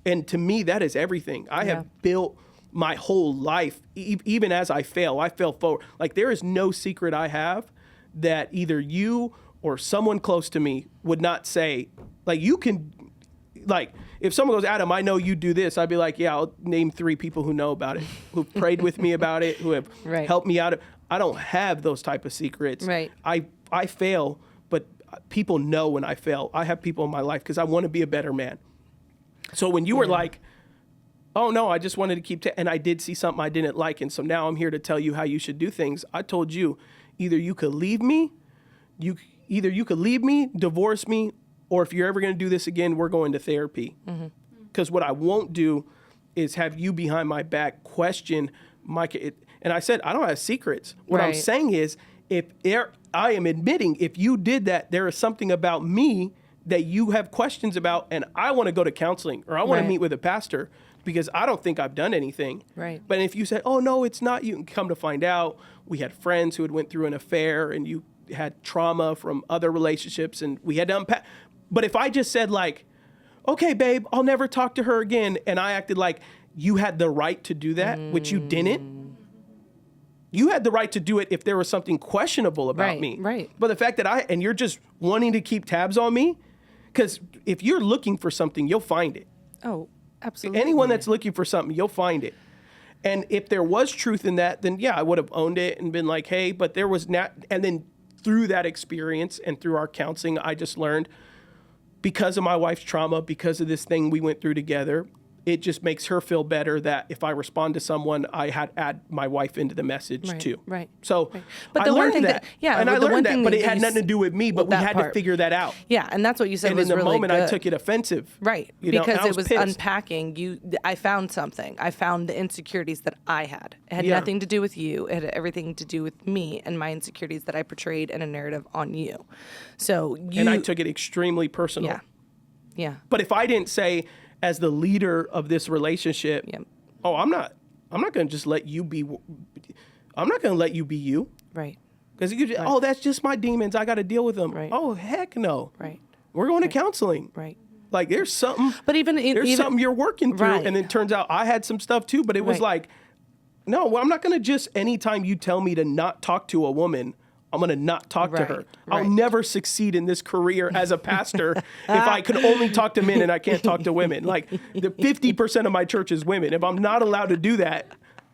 And to me, that is everything. I have built my whole life, even as I fail forward. Like, there is no secret I have that either you or someone close to me would not say. Like, you can, like, if someone goes, Adam, I know you do this, I'd be like, yeah, I'll name 3 people who know about it, who've prayed with me about it, who have helped me out. I don't have those type of secrets. Right. I fail, but people know when I fail. I have people in my life because I want to be a better man. So when you were like, oh no, I just wanted to keep, and I did see something I didn't like, and so now I'm here to tell you how you should do things. I told you, either you could leave me, divorce me, or if you're ever going to do this again, we're going to therapy. Because what I won't do is have you behind my back question my. And I said, I don't have secrets. What I'm saying is, I am admitting if you did that, there is something about me that you have questions about, and I want to go to counseling, or I want to meet with a pastor because I don't think I've done anything. Right. But if you said, oh no, it's not you, and come to find out, we had friends who had went through an affair, and you had trauma from other relationships, and we had to unpack. But if I just said like, okay, babe, I'll never talk to her again, and I acted like you had the right to do that, which you didn't. You had the right to do it if there was something questionable about me. Right. But the fact that and you're just wanting to keep tabs on me, because if you're looking for something, you'll find it. Oh, absolutely. Anyone that's looking for something, you'll find it. And if there was truth in that, then yeah, I would have owned it and been like, hey, but there was not. And then through that experience and through our counseling, I just learned, because of my wife's trauma, because of this thing we went through together, it just makes her feel better that if I respond to someone, I had add my wife into the message too. Right. So But I the one learned thing that. And I learned that, but it had nothing to do with me, but we had to figure that out. Yeah, and that's what you said And was in the really moment, good. I took it offensive. Right, You know, because and I it was pissed. unpacking. I found something. I found the insecurities that I had. It had Yeah. nothing to do with you. It had everything to do with me and my insecurities that I portrayed in a narrative on you. So you... And I took it extremely personal. Yeah. Yeah. But if I didn't say, as the leader of this relationship, oh, I'm not going to just let you be, I'm not going to let you be you. Right. Because oh, that's just my demons. I got to deal with them. Right. Oh, heck no. Right. We're going to counseling. Right. Like there's something, but there's something you're working through. Right. And then it turns out I had some stuff too, but it was like, no, well, I'm not going to just, anytime you tell me to not talk to a woman, I'm going to not talk to her. I'll never succeed in this career as a pastor if I could only talk to men and I can't talk to women. Like the 50% of my church is women. If I'm not allowed to do that,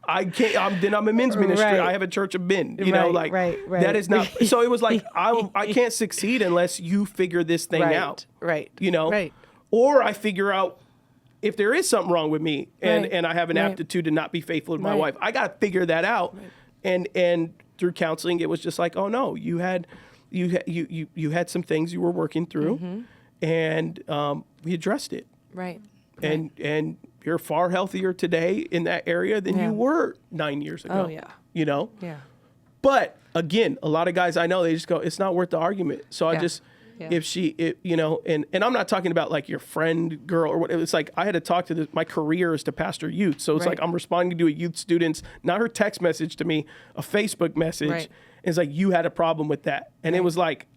I can't. Then I'm a men's ministry. I have a church of men. You know, like that is not. So it was like I can't succeed unless you figure this thing out. Right. You know. Right. Or I figure out if there is something wrong with me and I have an aptitude to not be faithful to my wife. I got to figure that out. And through counseling, it was just like, oh no, you had some things you were working through, and we addressed it. Right. And you're far healthier today in that area than you were 9 years ago. Oh yeah. You know. Yeah. But again, a lot of guys I know, they just go, it's not worth the argument. So I just. You know, and I'm not talking about like your friend girl or what. It's like I had to talk to my career is to pastor youth. So it's like I'm responding to a youth student's, not her text message to me, a Facebook message. And it's like, you had a problem with that. And it was like,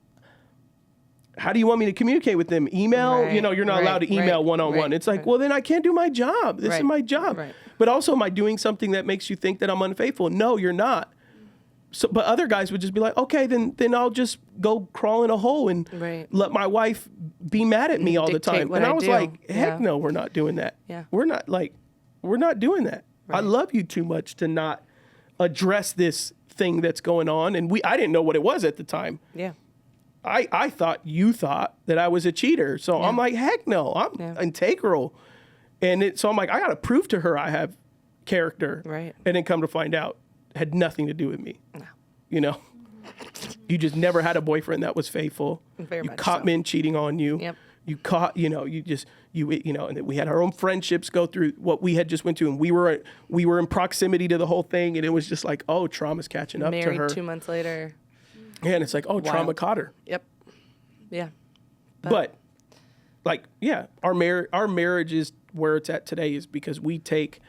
how do you want me to communicate with them? Email? You know, you're not allowed to email one-on-one. It's like, well, then I can't do my job. This is my job. But also, am I doing something that makes you think that I'm unfaithful? No, you're not. So, but other guys would just be like, okay, then I'll just go crawl in a hole and let my wife be mad at me all the time. And I was like, heck no, we're not doing that. Yeah. We're not doing that. I love you too much to not address this thing that's going on. And I didn't know what it was at the time. Yeah. I thought you thought that I was a cheater. So I'm like, heck no, I'm integral. And so I'm like, I got to prove to her I have character. Right. And then come to find out, had nothing to do with me. No. You know, you just never had a boyfriend that was faithful. Very you much caught so. men cheating on you. Yep. You caught, you know, and then we had our own friendships go through what we had just went to, and we were in proximity to the whole thing, and it was just like, oh, trauma's catching up to her. Married 2 months later. Yeah, and it's like, oh, trauma caught her. Yep. Yeah. But like, yeah, our marriage is where it's at today is because we take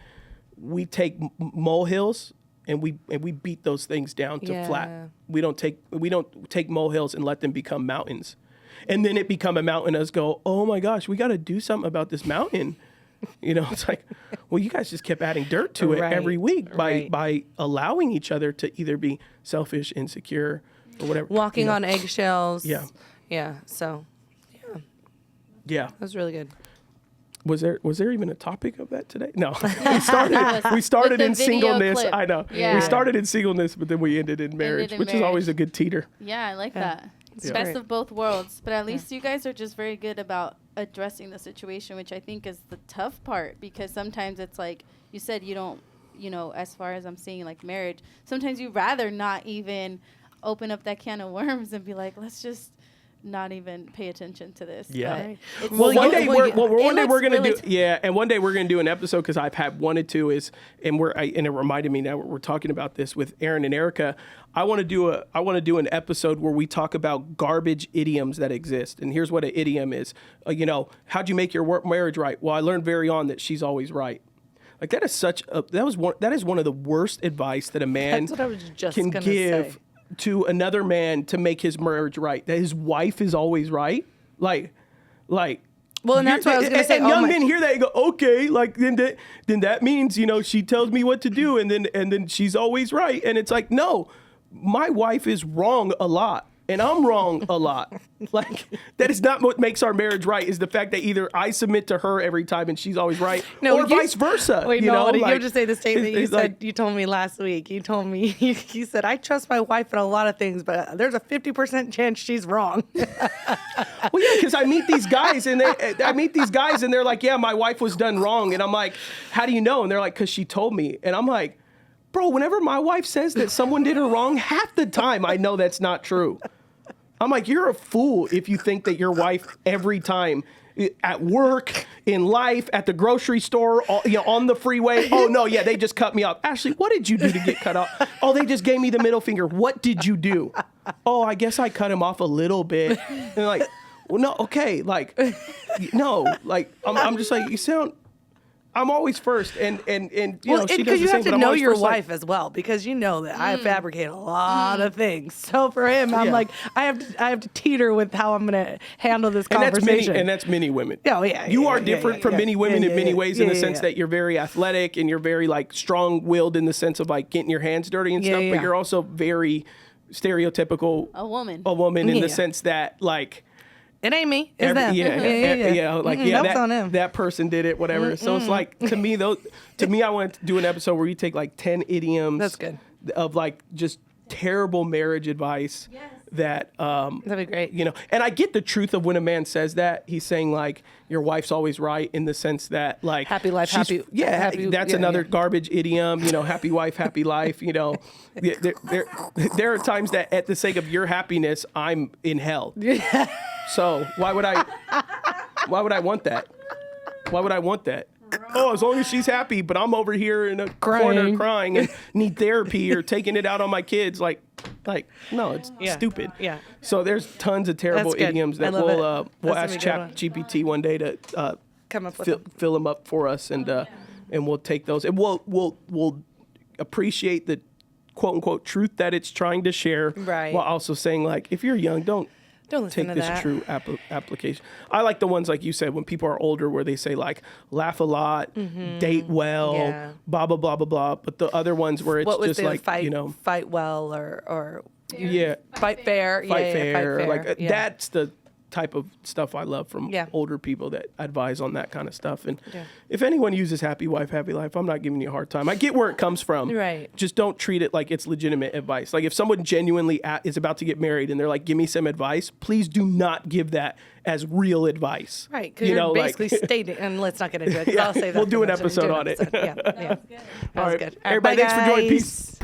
molehills and we beat those things down to flat. We don't take molehills and let them become mountains. And then it become a mountain. Us go, oh my gosh, we got to do something about this mountain. It's like, well, you guys just kept adding dirt to it every week by allowing each other to either be selfish, insecure, or whatever. Walking on eggshells. Yeah. Yeah. So, yeah, that was really good. Was there even a topic of that today? No, we started in singleness. Clip. I know. Yeah. We started in singleness, but then we ended in marriage, which is always a good teeter. Yeah, I like that. It's Yeah. best of both worlds. But at least you guys are just very good about addressing the situation, which I think is the tough part, because sometimes it's like you said, you don't, as far as I'm seeing like marriage, sometimes you rather not even open up that can of worms and be like, let's just not even pay attention to this. Yeah. But Well, one day we're gonna really do and one day we're gonna do an episode because I've wanted to and it reminded me now we're talking about this with Aaron and Erica. I want to do an episode where we talk about garbage idioms that exist. And here's what an idiom is. How'd you make your marriage right? Well, I learned very on that she's always right. Like that is one of the worst advice that a man That's what I was just can gonna give say. to another man to make his marriage right. That his wife is always right. Like. Well, and that's what I was going to say. And young men hear that and go, okay, like then that means she tells me what to do, and then she's always right. And it's like, no, my wife is wrong a lot. And I'm wrong a lot. Like, that is not what makes our marriage right, is the fact that either I submit to her every time and she's always right, or vice versa. Wait, you have to say the statement you said. Like, You told me last week. You told me, you said, I trust my wife in a lot of things, but there's a 50% chance she's wrong. well, yeah, because I meet these guys and they're like, yeah, my wife was done wrong. And I'm like, how do you know? And they're like, because she told me. And I'm like, bro, whenever my wife says that someone did her wrong, half the time I know that's not true. I'm like, you're a fool if you think that your wife every time at work, in life, at the grocery store, on the freeway. Oh, no, yeah, they just cut me off. Ashley, what did you do to get cut off? Oh, they just gave me the middle finger. What did you do? Oh, I guess I cut him off a little bit. And they're like, well, no, okay. Like, no, like, I'm just like, I'm always first, and she does the you same, have to but I'm know always your first, like, wife as well, because you know that I fabricate a lot of things. So for him, I'm like, I have to teeter with how I'm going to handle this conversation. And that's many women. Oh, yeah. You are different from many women in many ways, in the sense that you're very athletic and you're very like strong-willed in the sense of like getting your hands dirty and stuff. But you're also very stereotypical a woman in the sense that like. It ain't me. It's them. That person did it, whatever. So it's like, to me, I want to do an episode where you take like 10 idioms. That's good. Of like just terrible marriage advice. Yes. That'd be great. And I get the truth of when a man says that. He's saying like, your wife's always right, in the sense that like, happy life, happy. That's another garbage idiom. Happy wife, happy life. There are times that at the sake of your happiness, I'm in hell. So why would I want that? Why would I want that? Oh, as long as she's happy, but I'm over here in a corner crying and need therapy or taking it out on my kids. Like no, it's stupid. Yeah. So there's tons of terrible idioms that we'll ask ChatGPT one day to come up with fill them up for us, and we'll take those, and we'll appreciate the quote unquote truth that it's trying to share, right? While also saying like, if you're young, don't listen take to this that. true application. I like the ones like you said when people are older, where they say like, laugh a lot, date well, blah blah blah blah blah. But the other ones where it's just like fight well or fight fair. Fight fair. Like that's the type of stuff I love from older people that advise on that kind of stuff. And if anyone uses happy wife, happy life, I'm not giving you a hard time. I get where it comes from. Right. Just don't treat it like it's legitimate advice. Like if someone genuinely is about to get married and they're like, give me some advice, please do not give that as real advice. Right. Because you're basically stating, and let's not get into it. I'll say that. We'll do an episode on it. Yeah. That was good. All right. Everybody, thanks for joining. Peace.